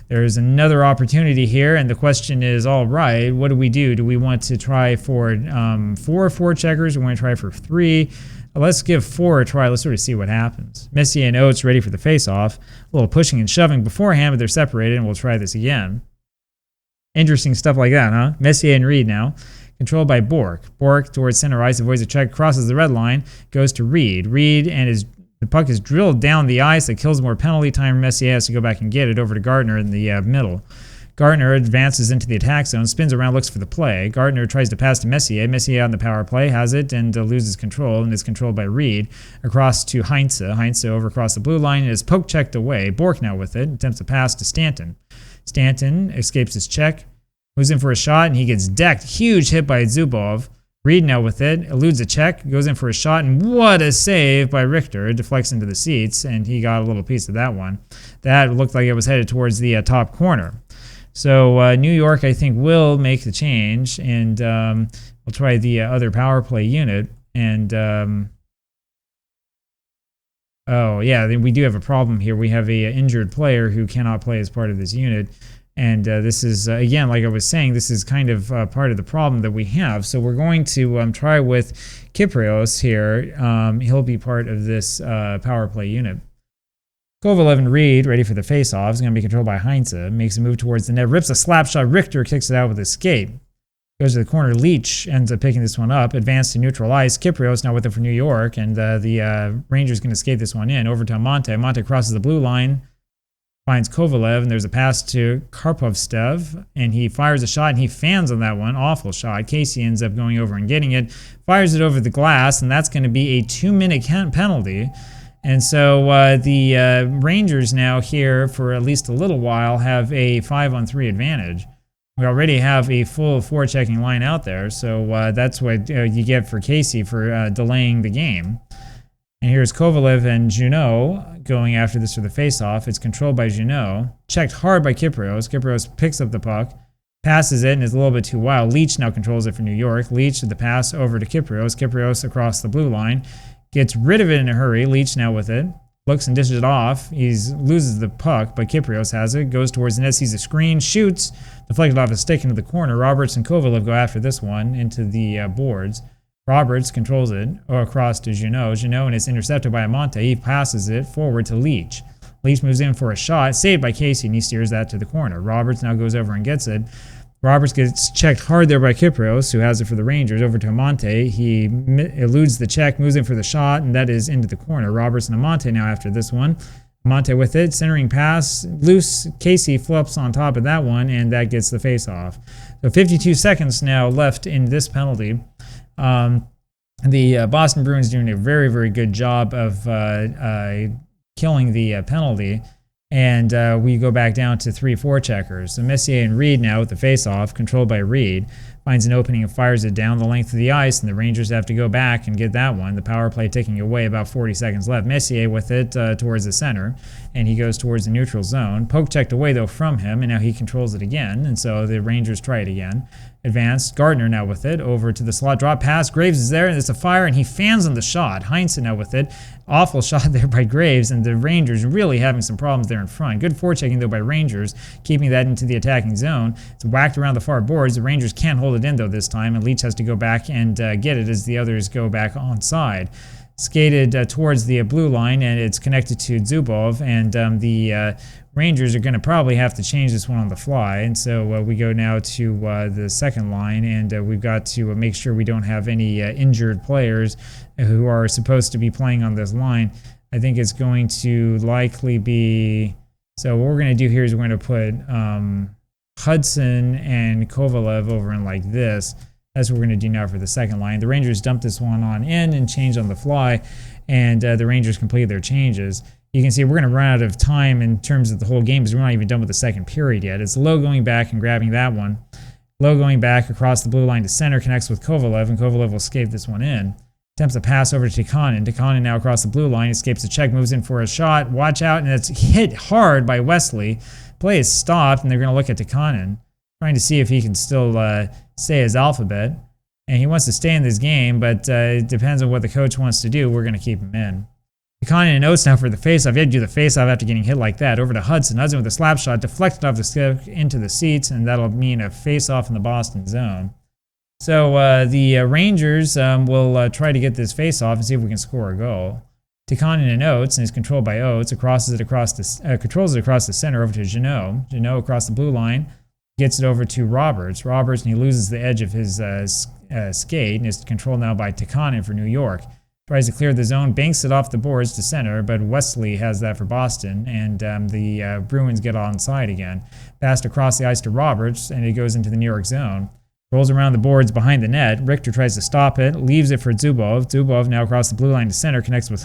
there's another opportunity here, and the question is, all right, what do we do? Do we want to try for 4 forecheckers? We want to try for 3. Let's give 4 a try. Let's sort of see what happens. Messier and Oates ready for the face-off. A little pushing and shoving beforehand, but they're separated, and we'll try this again. Interesting stuff like that, huh? Messier and Reed now. Controlled by Bork. Bork towards center ice, avoids a check, crosses the red line, goes to Reed. Reed and the puck is drilled down the ice. That kills more penalty time. Messier has to go back and get it over to Gardner in the middle. Gardner advances into the attack zone, spins around, looks for the play. Gardner tries to pass to Messier. Messier on the power play has it and loses control and is controlled by Reed. Across to Heinze. Heinze over across the blue line and is poke checked away. Bork now with it. Attempts a pass to Stanton. Stanton escapes his check. Moves in for a shot, and he gets decked. Huge hit by Zubov. Reed now with it. Eludes a check. Goes in for a shot, and what a save by Richter. It deflects into the seats, and he got a little piece of that one. That looked like it was headed towards the top corner. So New York, I think, will make the change, and we'll try the other power play unit. And, oh, yeah, we do have a problem here. We have a injured player who cannot play as part of this unit. And this is, again, like I was saying, this is kind of part of the problem that we have. So we're going to try with Kyprios here. He'll be part of this power play unit. Kovalev and Reed, ready for the face-off. Is going to be controlled by Heinze. Makes a move towards the net. Rips a slap shot. Richter kicks it out with a skate. Goes to the corner. Leach ends up picking this one up. Advanced to neutral ice. Kyprios now with it for New York. And the Rangers going to skate this one in. Over to Monte. Monte crosses the blue line. Finds Kovalev, and there's a pass to Karpovstev, and he fires a shot, and he fans on that one. Awful shot. Casey ends up going over and getting it, fires it over the glass, and that's going to be a 2-minute penalty. And so the Rangers now here, for at least a little while, have a 5-on-3 advantage. We already have a full forechecking line out there, so that's what you get for Casey for delaying the game. And here's Kovalev and Junot going after this for the faceoff. It's controlled by Junot. Checked hard by Kyprios. Kyprios picks up the puck, passes it, and is a little bit too wild. Leach now controls it for New York. Leach with the pass over to Kyprios. Kyprios across the blue line. Gets rid of it in a hurry. Leach now with it. Looks and dishes it off. He loses the puck, but Kyprios has it. Goes towards the net, sees a screen, shoots. Deflected off a stick into the corner. Roberts and Kovalev go after this one into the boards. Roberts controls it across to Junot. Junot, and it's intercepted by Amante. He passes it forward to Leach. Leach moves in for a shot, saved by Casey, and he steers that to the corner. Roberts now goes over and gets it. Roberts gets checked hard there by Kyprios, who has it for the Rangers, over to Amante. He eludes the check, moves in for the shot, and that is into the corner. Roberts and Amante now after this one. Amante with it, centering pass, loose. Casey flips on top of that one, and that gets the face-off. So 52 seconds now left in this penalty. The Boston Bruins doing a very, very good job of killing the penalty, and we go back down to 3 forecheckers. So Messier and Reed now with the face-off, controlled by Reed, finds an opening and fires it down the length of the ice, and the Rangers have to go back and get that one. The power play ticking away, about 40 seconds left. Messier with it towards the center, and he goes towards the neutral zone. Poke checked away, though, from him, and now he controls it again, and so the Rangers try it again. Advanced. Gardner now with it. Over to the slot. Drop pass. Graves is there, and it's a fire, and he fans on the shot. Heinze now with it. Awful shot there by Graves, and the Rangers really having some problems there in front. Good forechecking, though, by Rangers, keeping that into the attacking zone. It's whacked around the far boards. The Rangers can't hold it in, though, this time, and Leach has to go back and get it as the others go back onside. skated towards the blue line, and it's connected to Zubov, and the Rangers are going to probably have to change this one on the fly. And so we go now to the second line, and we've got to make sure we don't have any injured players who are supposed to be playing on this line. I think it's going to likely be... So what we're going to do here is we're going to put Hudson and Kovalev over in like this. That's what we're going to do now for the second line. The Rangers dump this one on in and change on the fly, and the Rangers complete their changes. You can see we're going to run out of time in terms of the whole game because we're not even done with the second period yet. It's Lowe going back and grabbing that one. Lowe going back across the blue line to center, connects with Kovalev, and Kovalev will escape this one in. Attempts a pass over to Tikkanen. Tikkanen now across the blue line, escapes the check, moves in for a shot. Watch out, and it's hit hard by Wesley. Play is stopped, and they're going to look at Tikkanen, trying to see if he can still say his alphabet. And he wants to stay in this game, but it depends on what the coach wants to do. We're going to keep him in. Tikkanen and Oates now for the faceoff. He had to do the faceoff after getting hit like that. Over to Hudson. Hudson with a slap shot, deflected off the stick into the seats, and that'll mean a faceoff in the Boston zone. So the Rangers will try to get this faceoff and see if we can score a goal. Tikkanen and Oates, and is controlled by Oates, controls it across the center over to Jeannot. Jeannot across the blue line, gets it over to Roberts. Roberts, and he loses the edge of his skate, and is controlled now by Tikkanen for New York. Tries to clear the zone, banks it off the boards to center, but Wesley has that for Boston, and the Bruins get onside again. Passed across the ice to Roberts, and it goes into the New York zone. Rolls around the boards behind the net. Richter tries to stop it, leaves it for Zubov. Zubov now across the blue line to center, connects with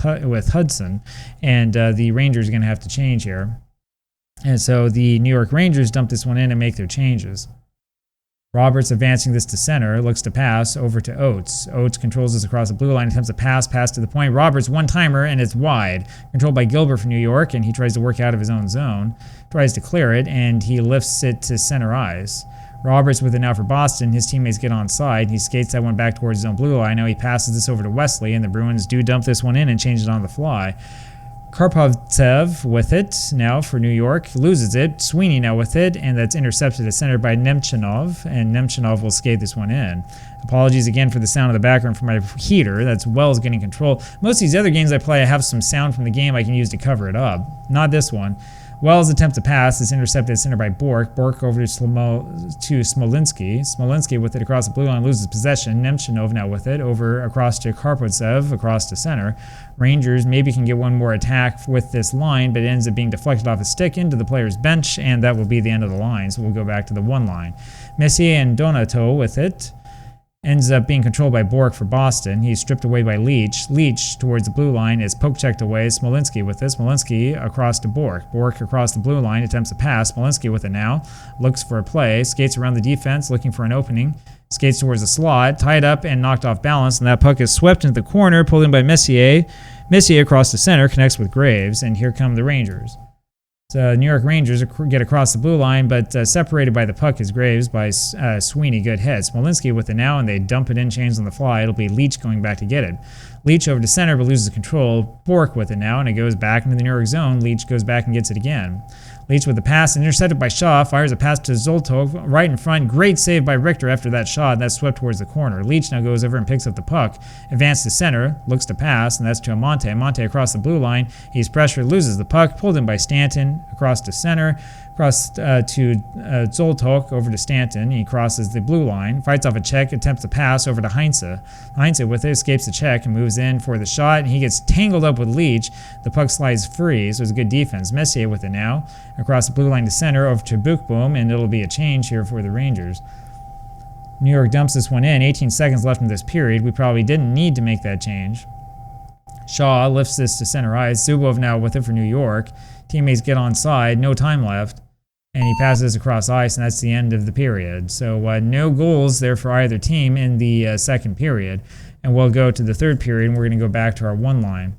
Hudson, and the Rangers are going to have to change here. And so the New York Rangers dump this one in and make their changes. Roberts advancing this to center, looks to pass over to Oates. Oates controls this across the blue line, attempts a pass to the point. Roberts one-timer, and it's wide. Controlled by Gilbert for New York, and he tries to work out of his own zone. Tries to clear it, and he lifts it to center ice. Roberts with it now for Boston. His teammates get onside. He skates that one back towards his own blue line. Now he passes this over to Wesley, and the Bruins do dump this one in and change it on the fly. Karpovtsev with it now for New York, loses it. Sweeney now with it, and that's intercepted at center by Nemchinov, and Nemchinov will skate this one in. Apologies again for the sound of the background from my heater. That's Wells getting control. Most of these other games I play, I have some sound from the game I can use to cover it up. Not this one. Wells attempts a pass. It's intercepted at center by Bork. Bork over to Smolinski. Smolinski with it across the blue line, loses possession. Nemchinov now with it over across to Karpovtsev, across to center. Rangers maybe can get one more attack with this line, but it ends up being deflected off the stick into the player's bench, and that will be the end of the line. So we'll go back to the one line. Messier and Donato with it. Ends up being controlled by Bork for Boston. He's stripped away by Leach. Leach towards the blue line is poke-checked away. Smolinski with this. Smolinski across to Bork. Bork across the blue line, attempts a pass. Smolinski with it now. Looks for a play. Skates around the defense, looking for an opening. Skates towards the slot. Tied up and knocked off balance, and that puck is swept into the corner, pulled in by Messier. Messier across the center, connects with Graves, and here come the Rangers. So New York Rangers get across the blue line, but separated by the puck is Graves by Sweeney. Good head. Smolinski with it now, and they dump it in, change on the fly. It'll be Leach going back to get it. Leach over to center, but loses control. Bork with it now, and it goes back into the New York zone. Leach goes back and gets it again. Leach with the pass, intercepted by Shaw, fires a pass to Zoltov right in front. Great save by Richter after that shot. That's swept towards the corner. Leach now goes over and picks up the puck. Advances to center, looks to pass, and that's to Amante. Amante across the blue line. He's pressured, loses the puck, pulled in by Stanton across to center. Across to Zoltok, over to Stanton. He crosses the blue line, fights off a check, attempts a pass over to Heinze. Heinze with it escapes the check and moves in for the shot, and he gets tangled up with Leach. The puck slides free, so it's good defense. Messier with it now, across the blue line to center, over to Bookboom, and it'll be a change here for the Rangers. New York dumps this one in, 18 seconds left in this period. We probably didn't need to make that change. Shaw lifts this to center ice. Zubov now with it for New York. Teammates get onside, no time left, and he passes across ice, and that's the end of the period. So no goals there for either team in the second period, and we'll go to the third period, and we're going to go back to our one line.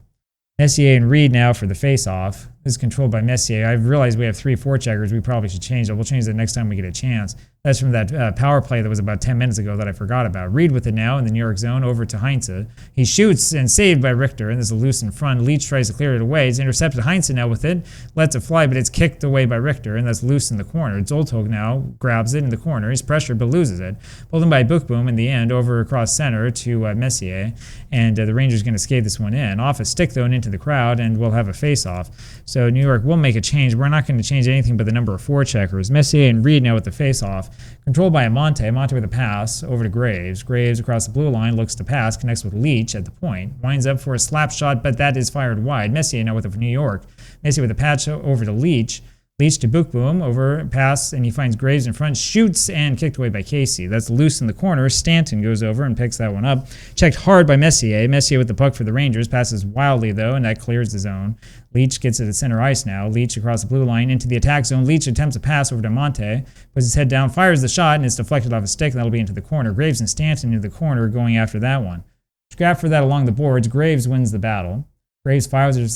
Messier and Reed now for the face-off. is controlled by Messier. I've realized we have 3 forecheckers. We probably should change it. We'll change it next time we get a chance. That's from that power play that was about 10 minutes ago that I forgot about. Reed with it now in the New York zone over to Heinze. He shoots and saved by Richter, and there's a loose in front. Leach tries to clear it away. It's intercepted. Heinze now with it. Lets it fly, but it's kicked away by Richter, and that's loose in the corner. Zoltog now grabs it in the corner. He's pressured but loses it. Pulled in by Bookboom in the end over across center to Messier, and the Rangers going to skate this one in. Off a stick, though, and into the crowd, and we'll have a face-off. So New York will make a change. We're not going to change anything but the number of forecheckers. Messier and Reed now with the face-off. Controlled by Amante. Amante with a pass over to Graves. Graves across the blue line, looks to pass, connects with Leach at the point. Winds up for a slap shot, but that is fired wide. Messier now with it for New York. Messier with a patch over to Leach. Leach to Bookboom, over pass, and he finds Graves in front, shoots, and kicked away by Casey. That's loose in the corner. Stanton goes over and picks that one up. Checked hard by Messier. Messier with the puck for the Rangers. Passes wildly, though, and that clears the zone. Leach gets it at center ice now. Leach across the blue line into the attack zone. Leach attempts a pass over to Monte. Puts his head down, fires the shot, and it's deflected off a stick, and that'll be into the corner. Graves and Stanton into the corner going after that one. Scrap for that along the boards. Graves wins the battle. Graves fires the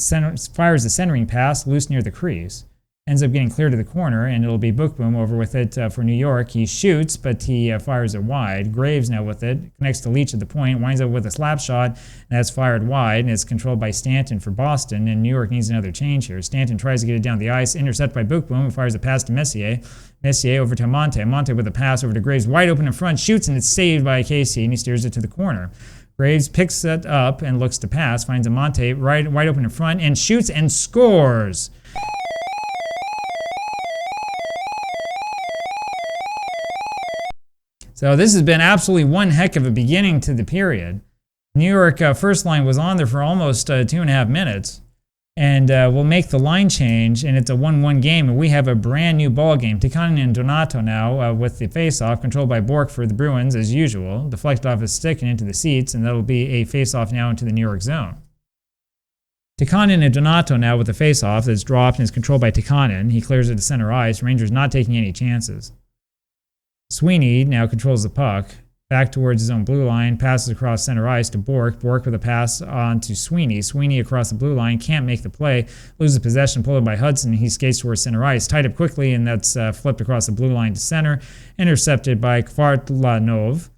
centering pass loose near the crease. Ends up getting clear to the corner, and it'll be Bookboom over with it for New York. He shoots, but he fires it wide. Graves now with it, connects to Leach at the point, winds up with a slap shot, and that's fired wide, and it's controlled by Stanton for Boston, and New York needs another change here. Stanton tries to get it down the ice, intercepted by Bookboom, and fires a pass to Messier. Messier over to Monte. Monte with a pass over to Graves, wide open in front, shoots, and it's saved by Casey, and he steers it to the corner. Graves picks it up and looks to pass, finds Amante wide open in front, and shoots and scores. So this has been absolutely one heck of a beginning to the period. New York first line was on there for almost 2.5 minutes. And we'll make the line change, and it's a 1-1 game, and we have a brand new ball game. Tikkanen and Donato now with the face-off, controlled by Bork for the Bruins, as usual. Deflected off his stick and into the seats, and that'll be a face-off now into the New York zone. Tikkanen and Donato now with the face-off that's dropped and is controlled by Tikkanen. He clears it to center ice. Rangers not taking any chances. Sweeney now controls the puck. Back towards his own blue line, passes across center ice to Bork. Bork with a pass on to Sweeney. Sweeney across the blue line, can't make the play. Loses possession, pulled in by Hudson. He skates towards center ice. Tied up quickly, and that's flipped across the blue line to center. Intercepted by Kvartlanov.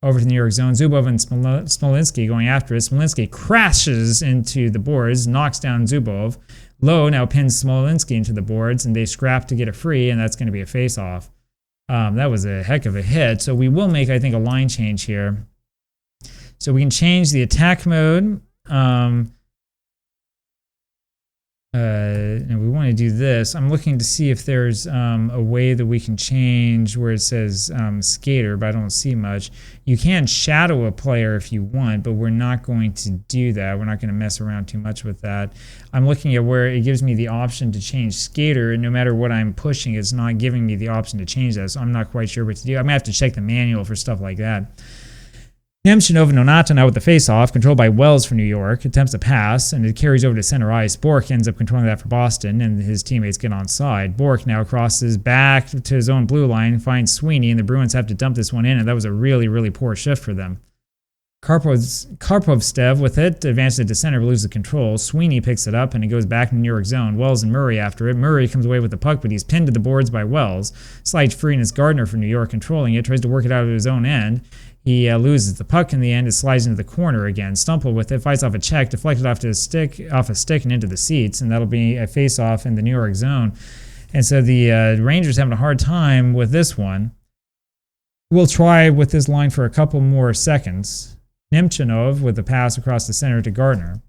Over to the New York zone. Zubov and Smolinski going after it. Smolinski crashes into the boards, knocks down Zubov. Lowe now pins Smolinski into the boards, and they scrap to get it free, and that's going to be a face-off. That was a heck of a hit. So we will make, I think, a line change here. So we can change the attack mode. And we want to do this. I'm looking to see if there's a way that we can change where it says skater, but I don't see much. You can shadow a player if you want, but we're not going to do that. We're not going to mess around too much with that. I'm looking at where it gives me the option to change skater, and no matter what I'm pushing, it's not giving me the option to change that, so I'm not quite sure what to do. I'm going to have to check the manual for stuff like that. Nemchinov and Nonato now with the face-off, controlled by Wells for New York, attempts a pass, and it carries over to center ice. Bork ends up controlling that for Boston, and his teammates get onside. Bork now crosses back to his own blue line, finds Sweeney, and the Bruins have to dump this one in, and that was a really, really poor shift for them. Karpovstev with it, advances it to center, but loses control. Sweeney picks it up, and it goes back in the New York zone. Wells and Murray after it. Murray comes away with the puck, but he's pinned to the boards by Wells. Slides free, and it's Gardner from New York controlling it, tries to work it out of his own end. He loses the puck in the end. It slides into the corner again. Stumple with it, fights off a check, deflected off a stick and into the seats, and that'll be a face-off in the New York zone. And so the Rangers having a hard time with this one. We'll try with this line for a couple more seconds. Nemchinov with the pass across the center to Gardner.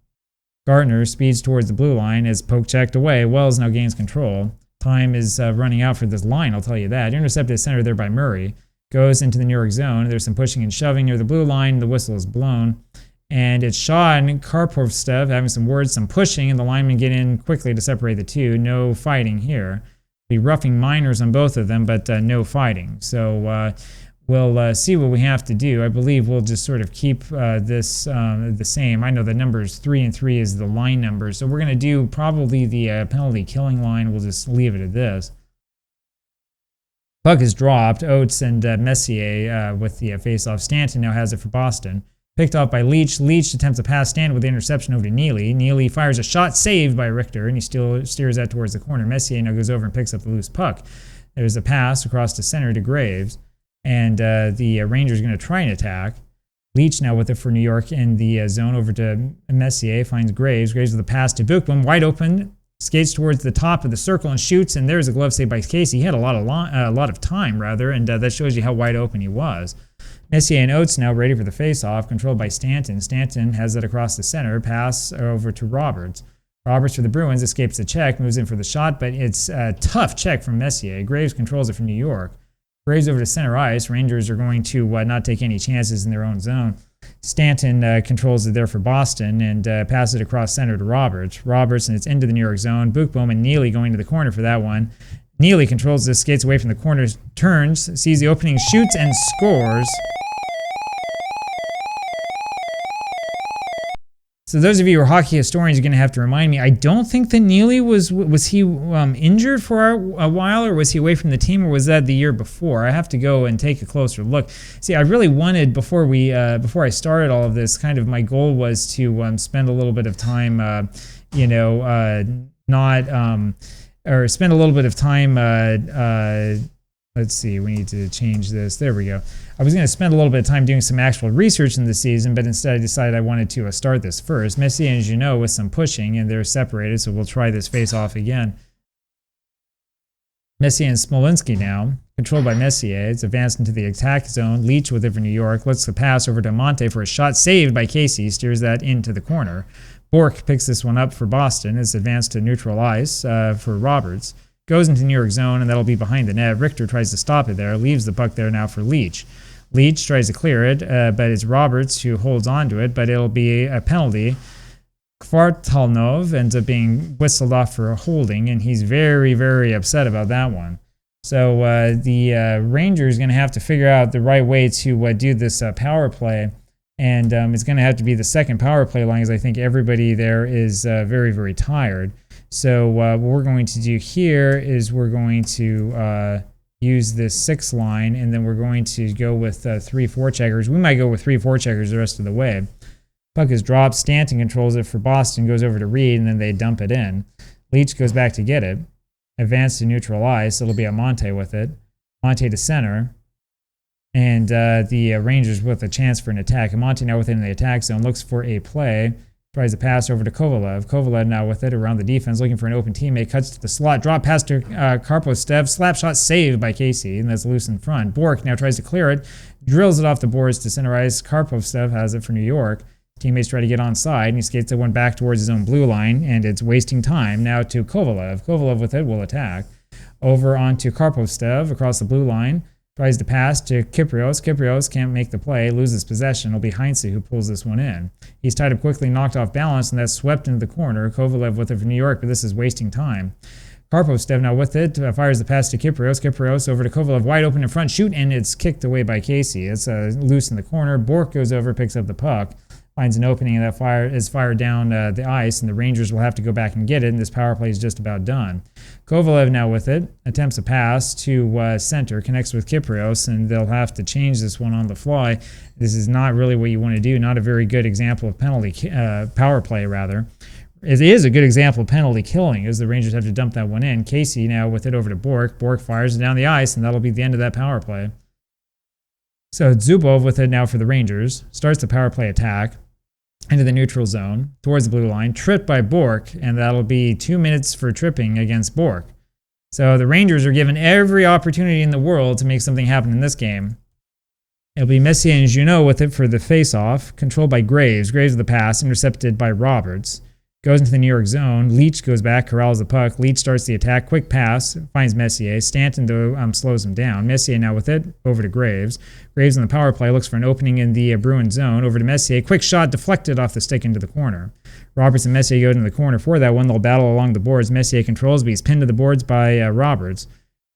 Gardner speeds towards the blue line as poke checked away. Wells now gains control. Time is running out for this line, I'll tell you that. Intercepted at center there by Murray. Goes into the New York zone. There's some pushing and shoving near the blue line. The whistle is blown. And it's Shaw and Karpovstev having some words, some pushing, and the linemen get in quickly to separate the two. No fighting here. Be roughing minors on both of them, but no fighting. So we'll see what we have to do. I believe we'll just sort of keep this the same. I know the numbers 3 and 3 is the line number. So we're going to do probably the penalty killing line. We'll just leave it at this. Puck is dropped. Oates and Messier with the face-off. Stanton now has it for Boston. Picked off by Leach. Leach attempts a pass stand with the interception over to Neely. Neely fires a shot saved by Richter, and he still steers that towards the corner. Messier now goes over and picks up the loose puck. There's a pass across the center to Graves, and the Rangers are going to try and attack. Leach now with it for New York in the zone over to Messier, finds Graves. Graves with a pass to Bookboom, wide open, skates towards the top of the circle and shoots, and there's a glove save by Casey. He had a lot of time, and that shows you how wide open he was. Messier and Oates now ready for the face-off, controlled by Stanton. Stanton has it across the center, pass over to Roberts. Roberts for the Bruins escapes the check, moves in for the shot, but it's a tough check from Messier. Graves controls it from New York. Graves over to center ice. Rangers are going to not take any chances in their own zone. Stanton controls it there for Boston and passes it across center to Roberts. Roberts, and it's into the New York zone. Bookboom and Neely going to the corner for that one. Neely controls this, skates away from the corner, turns, sees the opening, shoots, and scores. So those of you who are hockey historians are going to have to remind me. I don't think that Neely was he injured for a while, or was he away from the team, or was that the year before? I have to go and take a closer look. See, I really wanted before I started all of this, kind of my goal was to spend a little bit of time, spend a little bit of time. Let's see, we need to change this. There we go. I was going to spend a little bit of time doing some actual research in the season, but instead I decided I wanted to start this first. Messier and Junot with some pushing, and they're separated, so we'll try this face-off again. Messier and Smolinski now, controlled by Messier. It's advanced into the attack zone. Leach with it for New York. Lets the pass over to Monte for a shot saved by Casey. Steers that into the corner. Bork picks this one up for Boston. It's advanced to neutral ice for Roberts. Goes into New York zone, and that'll be behind the net. Richter tries to stop it there. Leaves the puck there now for Leach. Leach tries to clear it, but it's Roberts who holds on to it, but it'll be a penalty. Kvartalnov ends up being whistled off for a holding, and he's very, very upset about that one. So the Rangers are going to have to figure out the right way to do this power play, and it's going to have to be the second power play line, because I think everybody there is very, very tired. So what we're going to do here is we're going to use this 6 line, and then we're going to go with 3 forecheckers. We might go with 3 forecheckers the rest of the way. Puck is dropped. Stanton controls it for Boston, goes over to Reed, and then they dump it in. Leach goes back to get it. Advance to neutral ice. It'll be a Monte with it. Monte to center. And the Rangers with a chance for an attack. And Monte now within the attack zone, looks for a play. Tries to pass over to Kovalev. Kovalev now with it around the defense, looking for an open teammate. Cuts to the slot. Drop pass to Karpostev. Slap shot saved by Casey, and that's loose in front. Bork now tries to clear it. Drills it off the boards to center ice. Karpostev has it for New York. Teammates try to get onside, and he skates that one back towards his own blue line, and it's wasting time. Now to Kovalev. Kovalev with it will attack. Over onto Karpostev across the blue line. Tries to pass to Kyprios. Kyprios can't make the play, loses possession. It'll be Heinze who pulls this one in. He's tied up quickly, knocked off balance, and that's swept into the corner. Kovalev with it for New York, but this is wasting time. Karpostev now with it, fires the pass to Kyprios. Kyprios over to Kovalev, wide open in front, shoot, and it's kicked away by Casey. It's loose in the corner. Bork goes over, picks up the puck, finds an opening, and that is fired down the ice, and the Rangers will have to go back and get it, and this power play is just about done. Kovalev now with it, attempts a pass to center, connects with Kyprios, and they'll have to change this one on the fly. This is not really what you want to do, not a very good example of power play, rather. It is a good example of penalty killing, as the Rangers have to dump that one in. Casey now with it over to Bork. Bork fires it down the ice, and that'll be the end of that power play. So Zubov with it now for the Rangers. Starts the power play attack into the neutral zone, towards the blue line. Tripped by Bork, and that'll be 2 minutes for tripping against Bork. So the Rangers are given every opportunity in the world to make something happen in this game. It'll be Messier and Junot with it for the face-off, controlled by Graves. Graves with the pass, intercepted by Roberts. Goes into the New York zone. Leach goes back, corrals the puck. Leach starts the attack. Quick pass, finds Messier. Stanton, though, slows him down. Messier now with it, over to Graves. Graves on the power play looks for an opening in the Bruins zone. Over to Messier. Quick shot deflected off the stick into the corner. Roberts and Messier go into the corner for that one. They'll battle along the boards. Messier controls, but he's pinned to the boards by Roberts.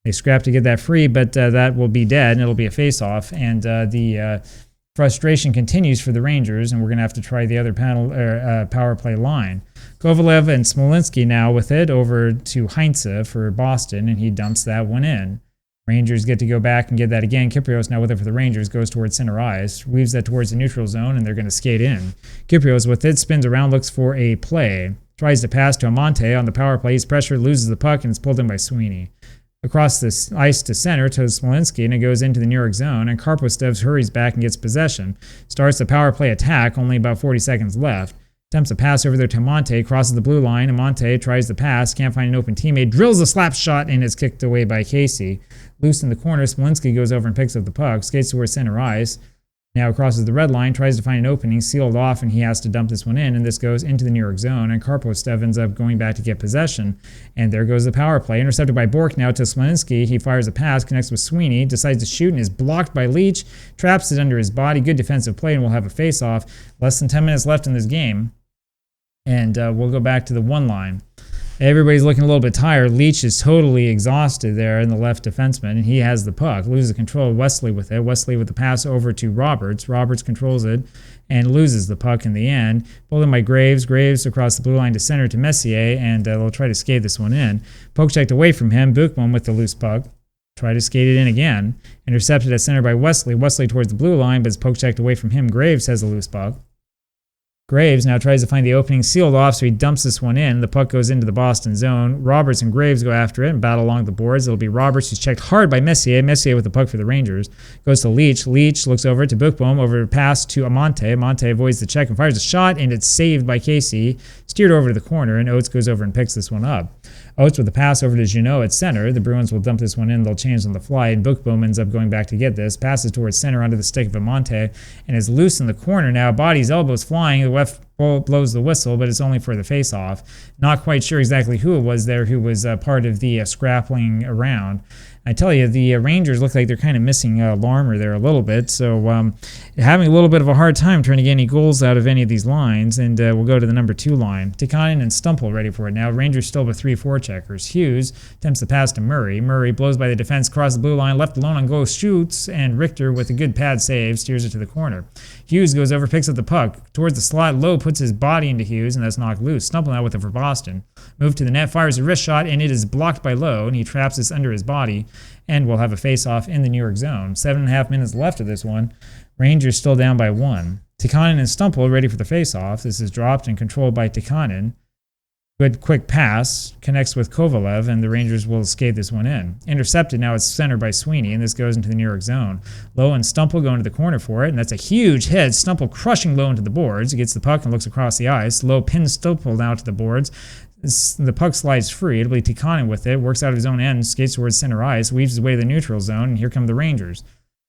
They scrap to get that free, but that will be dead, and it'll be a face-off. And the frustration continues for the Rangers, and we're going to have to try the other power play line. Kovalev and Smolinski now with it over to Heinze for Boston, and he dumps that one in. Rangers get to go back and get that again. Kyprios now with it for the Rangers, goes towards center ice, weaves that towards the neutral zone, and they're going to skate in. Kyprios with it, spins around, looks for a play. Tries to pass to Amante on the power play. He's pressured, loses the puck, and it's pulled in by Sweeney. Across the ice to center to Smolinski, and it goes into the New York zone, and Karpostev hurries back and gets possession. Starts the power play attack, only about 40 seconds left. Attempts a pass over there to Amante, crosses the blue line. Amante tries the pass, can't find an open teammate, drills a slap shot, and is kicked away by Casey. Loose in the corner, Smolinski goes over and picks up the puck, skates towards center ice. Now crosses the red line, tries to find an opening, sealed off, and he has to dump this one in, and this goes into the New York zone, and Karpostev ends up going back to get possession. And there goes the power play. Intercepted by Bork now to Smolinski. He fires a pass, connects with Sweeney, decides to shoot, and is blocked by Leach, traps it under his body. Good defensive play, and we'll have a face-off. Less than 10 minutes left in this game. And we'll go back to the one line. Everybody's looking a little bit tired. Leach is totally exhausted there in the left defenseman, and he has the puck. Loses control. Wesley with it. Wesley with the pass over to Roberts. Roberts controls it and loses the puck in the end. Pulled in by Graves. Graves across the blue line to center to Messier, and they'll try to skate this one in. Poke checked away from him. Buchmann with the loose puck. Try to skate it in again. Intercepted at center by Wesley. Wesley towards the blue line, but it's poke checked away from him. Graves has a loose puck. Graves now tries to find the opening, sealed off, so he dumps this one in. The puck goes into the Boston zone. Roberts and Graves go after it and battle along the boards. It'll be Roberts, who's checked hard by Messier. Messier with the puck for the Rangers. Goes to Leach. Leach looks over to Buchbaum, over a pass to Amante. Amante avoids the check and fires a shot, and it's saved by Casey. Steered over to the corner, and Oates goes over and picks this one up. Oates with the pass over to Junot at center. The Bruins will dump this one in. They'll change on the fly, and Buchbaum ends up going back to get this. Passes towards center onto the stick of Amante, and is loose in the corner now. Bodies, elbows flying. The ref blows the whistle, but it's only for the face-off. Not quite sure exactly who it was there who was part of the scrappling around. I tell you, the Rangers look like they're kind of missing Larmer there a little bit, so having a little bit of a hard time trying to get any goals out of any of these lines, and we'll go to the number 2 line. Tikkanen and Stumple ready for it now. Rangers still with 3 forecheckers. Hughes attempts the pass to Murray. Murray blows by the defense, crosses the blue line, left alone on goal, shoots, and Richter with a good pad save steers it to the corner. Hughes goes over, picks up the puck towards the slot. Lowe puts his body into Hughes, and that's knocked loose. Stumple now with it for Boston. Move to the net, fires a wrist shot, and it is blocked by Lowe, and he traps this under his body. And we'll have a face-off in the New York zone. 7.5 minutes left of this one. Rangers still down by 1. Tikkanen and Stumple ready for the face-off. This is dropped and controlled by Tikkanen. Good quick pass. Connects with Kovalev, and the Rangers will skate this one in. Intercepted now. It's centered by Sweeney, and this goes into the New York zone. Lowe and Stumple go into the corner for it, and that's a huge hit. Stumple crushing Lowe into the boards. He gets the puck and looks across the ice. Lowe pins Stumple down to the boards. The puck slides free. It'll be Tikkanen with it. Works out of his own end. Skates towards center ice. Weaves his way to the neutral zone. And here come the Rangers.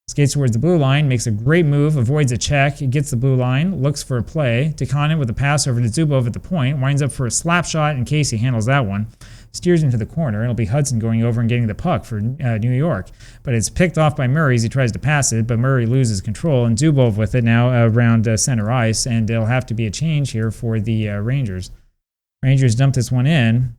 Skates towards the blue line. Makes a great move. Avoids a check. He gets the blue line. Looks for a play. Tikkanen with a pass over to Zubov at the point. Winds up for a slap shot. And Casey handles that one. Steers into the corner. It'll be Hudson going over and getting the puck for New York. But it's picked off by Murray as he tries to pass it. But Murray loses control. And Zubov with it now around center ice. And it'll have to be a change here for the Rangers. Rangers dump this one in.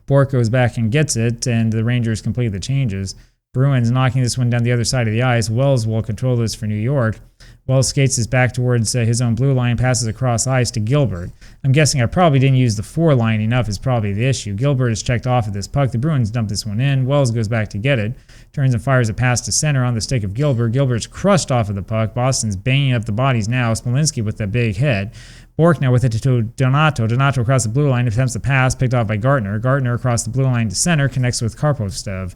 Bork goes back and gets it, and the Rangers complete the changes. Bruins knocking this one down the other side of the ice. Wells will control this for New York. Wells skates this back towards his own blue line, passes across ice to Gilbert. I'm guessing I probably didn't use the 4 line enough is probably the issue. Gilbert is checked off at this puck. The Bruins dump this one in. Wells goes back to get it. Turns and fires a pass to center on the stick of Gilbert. Gilbert's crushed off of the puck. Boston's banging up the bodies now. Smolinski with a big hit. Bork now with it to Donato. Donato across the blue line attempts the pass, picked off by Gartner. Gartner across the blue line to center, connects with Karpostev.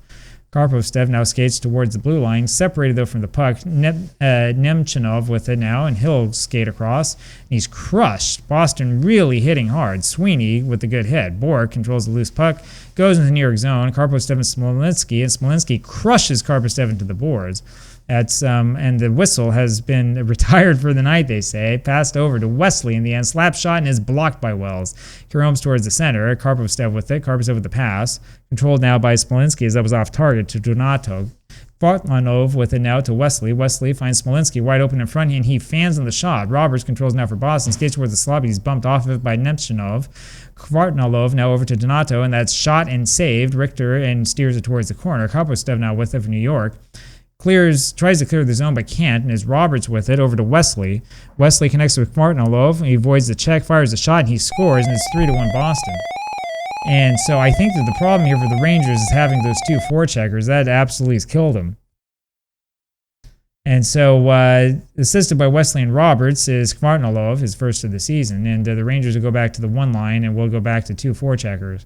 Karpostev now skates towards the blue line, separated though from the puck. Nemchinov with it now, and he'll skate across. He's crushed. Boston really hitting hard. Sweeney with the good hit. Bork controls the loose puck, goes into the New York zone. Karpostev and Smolinski crushes Karpostev into the boards. That's and the whistle has been retired for the night, they say. Passed over to Wesley in the end. Slap shot and is blocked by Wells. Kiroms towards the center. Karpostev with it. Karpostev with the pass. Controlled now by Smolinski as that was off target to Donato. Vartmanov with it now to Wesley. Wesley finds Smolinski wide open in front, and he fans on the shot. Roberts controls now for Boston. Skates towards the slot, but he's bumped off of it by Nemchinov. Kvartnalov now over to Donato, and that's shot and saved. Richter and steers it towards the corner. Karpostev now with it for New York. Tries to clear the zone but can't, and is Roberts with it over to Wesley. Wesley connects with Martinelov. He avoids the check, fires the shot, and he scores, and it's 3-1 Boston. And so I think that the problem here for the Rangers is having those two forecheckers. That absolutely has killed them. And so, assisted by Wesley and Roberts is Kvartnalov, his first of the season. And the Rangers will go back to the one line, and we'll go back to two forecheckers.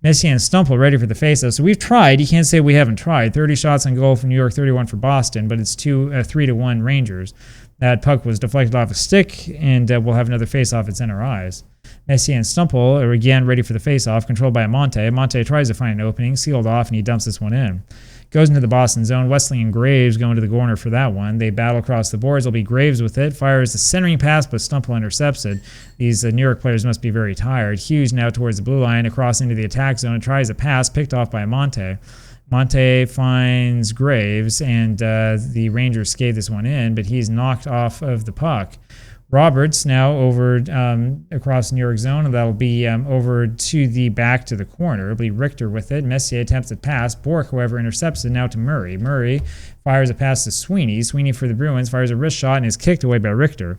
Messier and Stumple ready for the faceoff. So we've tried. You can't say we haven't tried. 30 shots on goal for New York, 31 for Boston, but it's 3-1 Rangers. That puck was deflected off a stick, and we'll have another faceoff at center ice. Messier and Stumple are again ready for the faceoff, controlled by Monte. Monte tries to find an opening, sealed off, and he dumps this one in. Goes into the Boston zone. Wesley and Graves go into the corner for that one. They battle across the boards. It'll be Graves with it. Fires the centering pass, but Stumple intercepts it. These New York players must be very tired. Hughes now towards the blue line, across into the attack zone, and tries a pass, picked off by Monte. Monte finds Graves, and the Rangers skate this one in, but he's knocked off of the puck. Roberts now over across the New York zone, and that'll be over to the back to the corner. It'll be Richter with it. Messier attempts a pass. Bourque, however, intercepts it now to Murray. Murray fires a pass to Sweeney. Sweeney for the Bruins fires a wrist shot and is kicked away by Richter.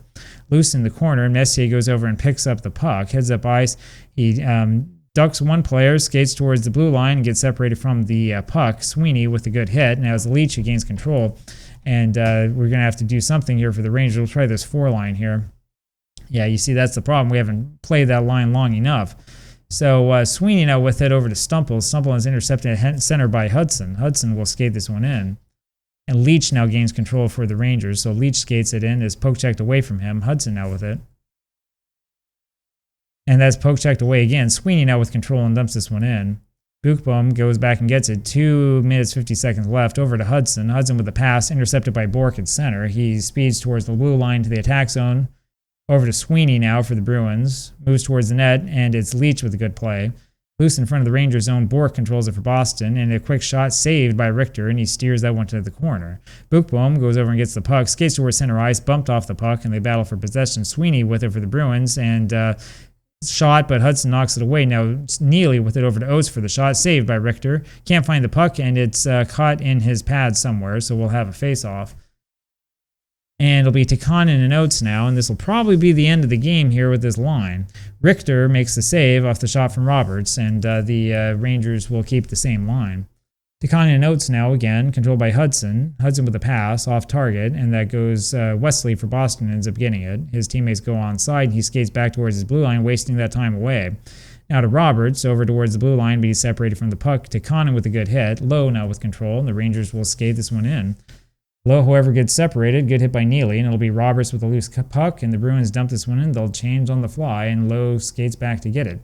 Loose in the corner, and Messier goes over and picks up the puck. Heads up ice. He ducks one player, skates towards the blue line, and gets separated from the puck. Sweeney with a good hit. Now as Leach who gains control. And we're going to have to do something here for the Rangers. We'll try this 4-line here. Yeah, you see, that's the problem. We haven't played that line long enough. So Sweeney now with it over to Stumple. Stumple is intercepted at center by Hudson. Hudson will skate this one in. And Leach now gains control for the Rangers. So Leach skates it in, is poke-checked away from him. Hudson now with it. And that's poke-checked away again. Sweeney now with control and dumps this one in. Bookboom goes back and gets it. 2 minutes, 50 seconds left. Over to Hudson. Hudson with the pass, intercepted by Bourque at center. He speeds towards the blue line to the attack zone. Over to Sweeney now for the Bruins. Moves towards the net, and it's Leach with a good play. Loose in front of the Rangers zone. Bourque controls it for Boston, and a quick shot saved by Richter, and he steers that one to the corner. Bookboom goes over and gets the puck. Skates towards center ice, bumped off the puck, and they battle for possession. Sweeney with it for the Bruins, and shot, but Hudson knocks it away. Now Neely with it over to Oates for the shot, saved by Richter. Can't find the puck, and it's caught in his pad somewhere, so we'll have a face-off. And it'll be Tikkanen and Oates now, and this will probably be the end of the game here with this line. Richter makes the save off the shot from Roberts, and the Rangers will keep the same line. Tikkanen and Oates now again, controlled by Hudson. Hudson with a pass off target, and that goes Wesley for Boston, ends up getting it. His teammates go onside, and he skates back towards his blue line, wasting that time away. Now to Roberts, over towards the blue line, but he's separated from the puck. Tikkanen with a good hit. Lowe now with control, and the Rangers will skate this one in. Lowe, however, gets separated. Good hit by Neely, and it'll be Roberts with a loose puck, and the Bruins dump this one in. They'll change on the fly, and Lowe skates back to get it.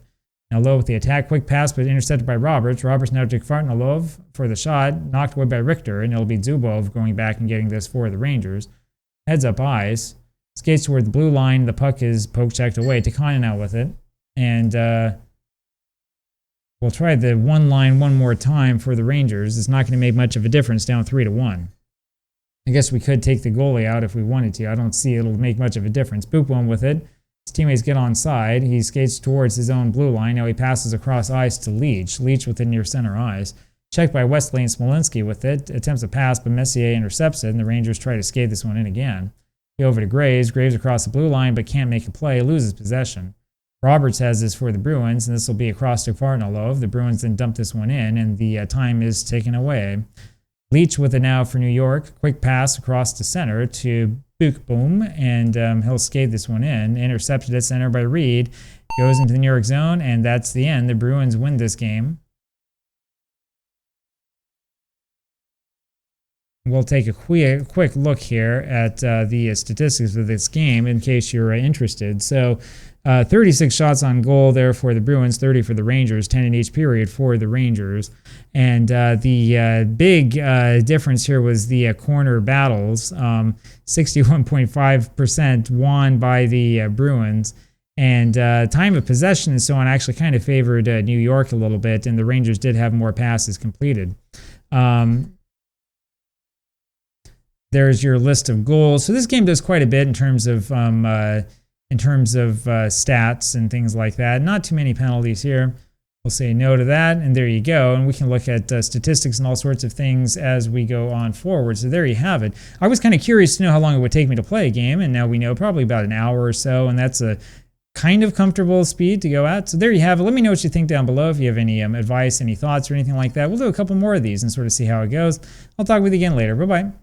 Now Lowe with the attack, quick pass, but intercepted by Roberts. Roberts now to Kvartnalov for the shot, knocked away by Richter, and it'll be Zubov going back and getting this for the Rangers. Heads up ice, skates toward the blue line. The puck is poke-checked away. Tikkanen now with it, and we'll try the one line one more time for the Rangers. It's not going to make much of a difference, down 3-1. I guess we could take the goalie out if we wanted to. I don't see it'll make much of a difference. Boopboom with it. His teammates get onside. He skates towards his own blue line. Now he passes across ice to Leach. Leach with it near center ice. Checked by Wesley and Smolinski with it. Attempts a pass, but Messier intercepts it, and the Rangers try to skate this one in again. Go over to Graves. Graves across the blue line, but can't make a play. Loses possession. Roberts has this for the Bruins, and this will be across to Kvartnalov. The Bruins then dump this one in, and the time is taken away. Leach with it now for New York. Quick pass across the center to Bookboom, and he'll skate this one in. Intercepted at center by Reed. Goes into the New York zone, and that's the end. The Bruins win this game. We'll take a quick look here at the statistics of this game in case you're interested. So 36 shots on goal there for the Bruins, 30 for the Rangers, 10 in each period for the Rangers. And the big difference here was the corner battles. 61.5% won by the Bruins. And time of possession and so on actually kind of favored New York a little bit, and the Rangers did have more passes completed. There's your list of goals. So this game does quite a bit in terms of stats and things like that. Not too many penalties here. We'll say no to that, and there you go. And we can look at statistics and all sorts of things as we go on forward. So there you have it. I was kind of curious to know how long it would take me to play a game, and now we know probably about an hour or so, and that's a kind of comfortable speed to go at. So there you have it. Let me know what you think down below if you have any advice, any thoughts, or anything like that. We'll do a couple more of these and sort of see how it goes. I'll talk with you again later. Bye-bye.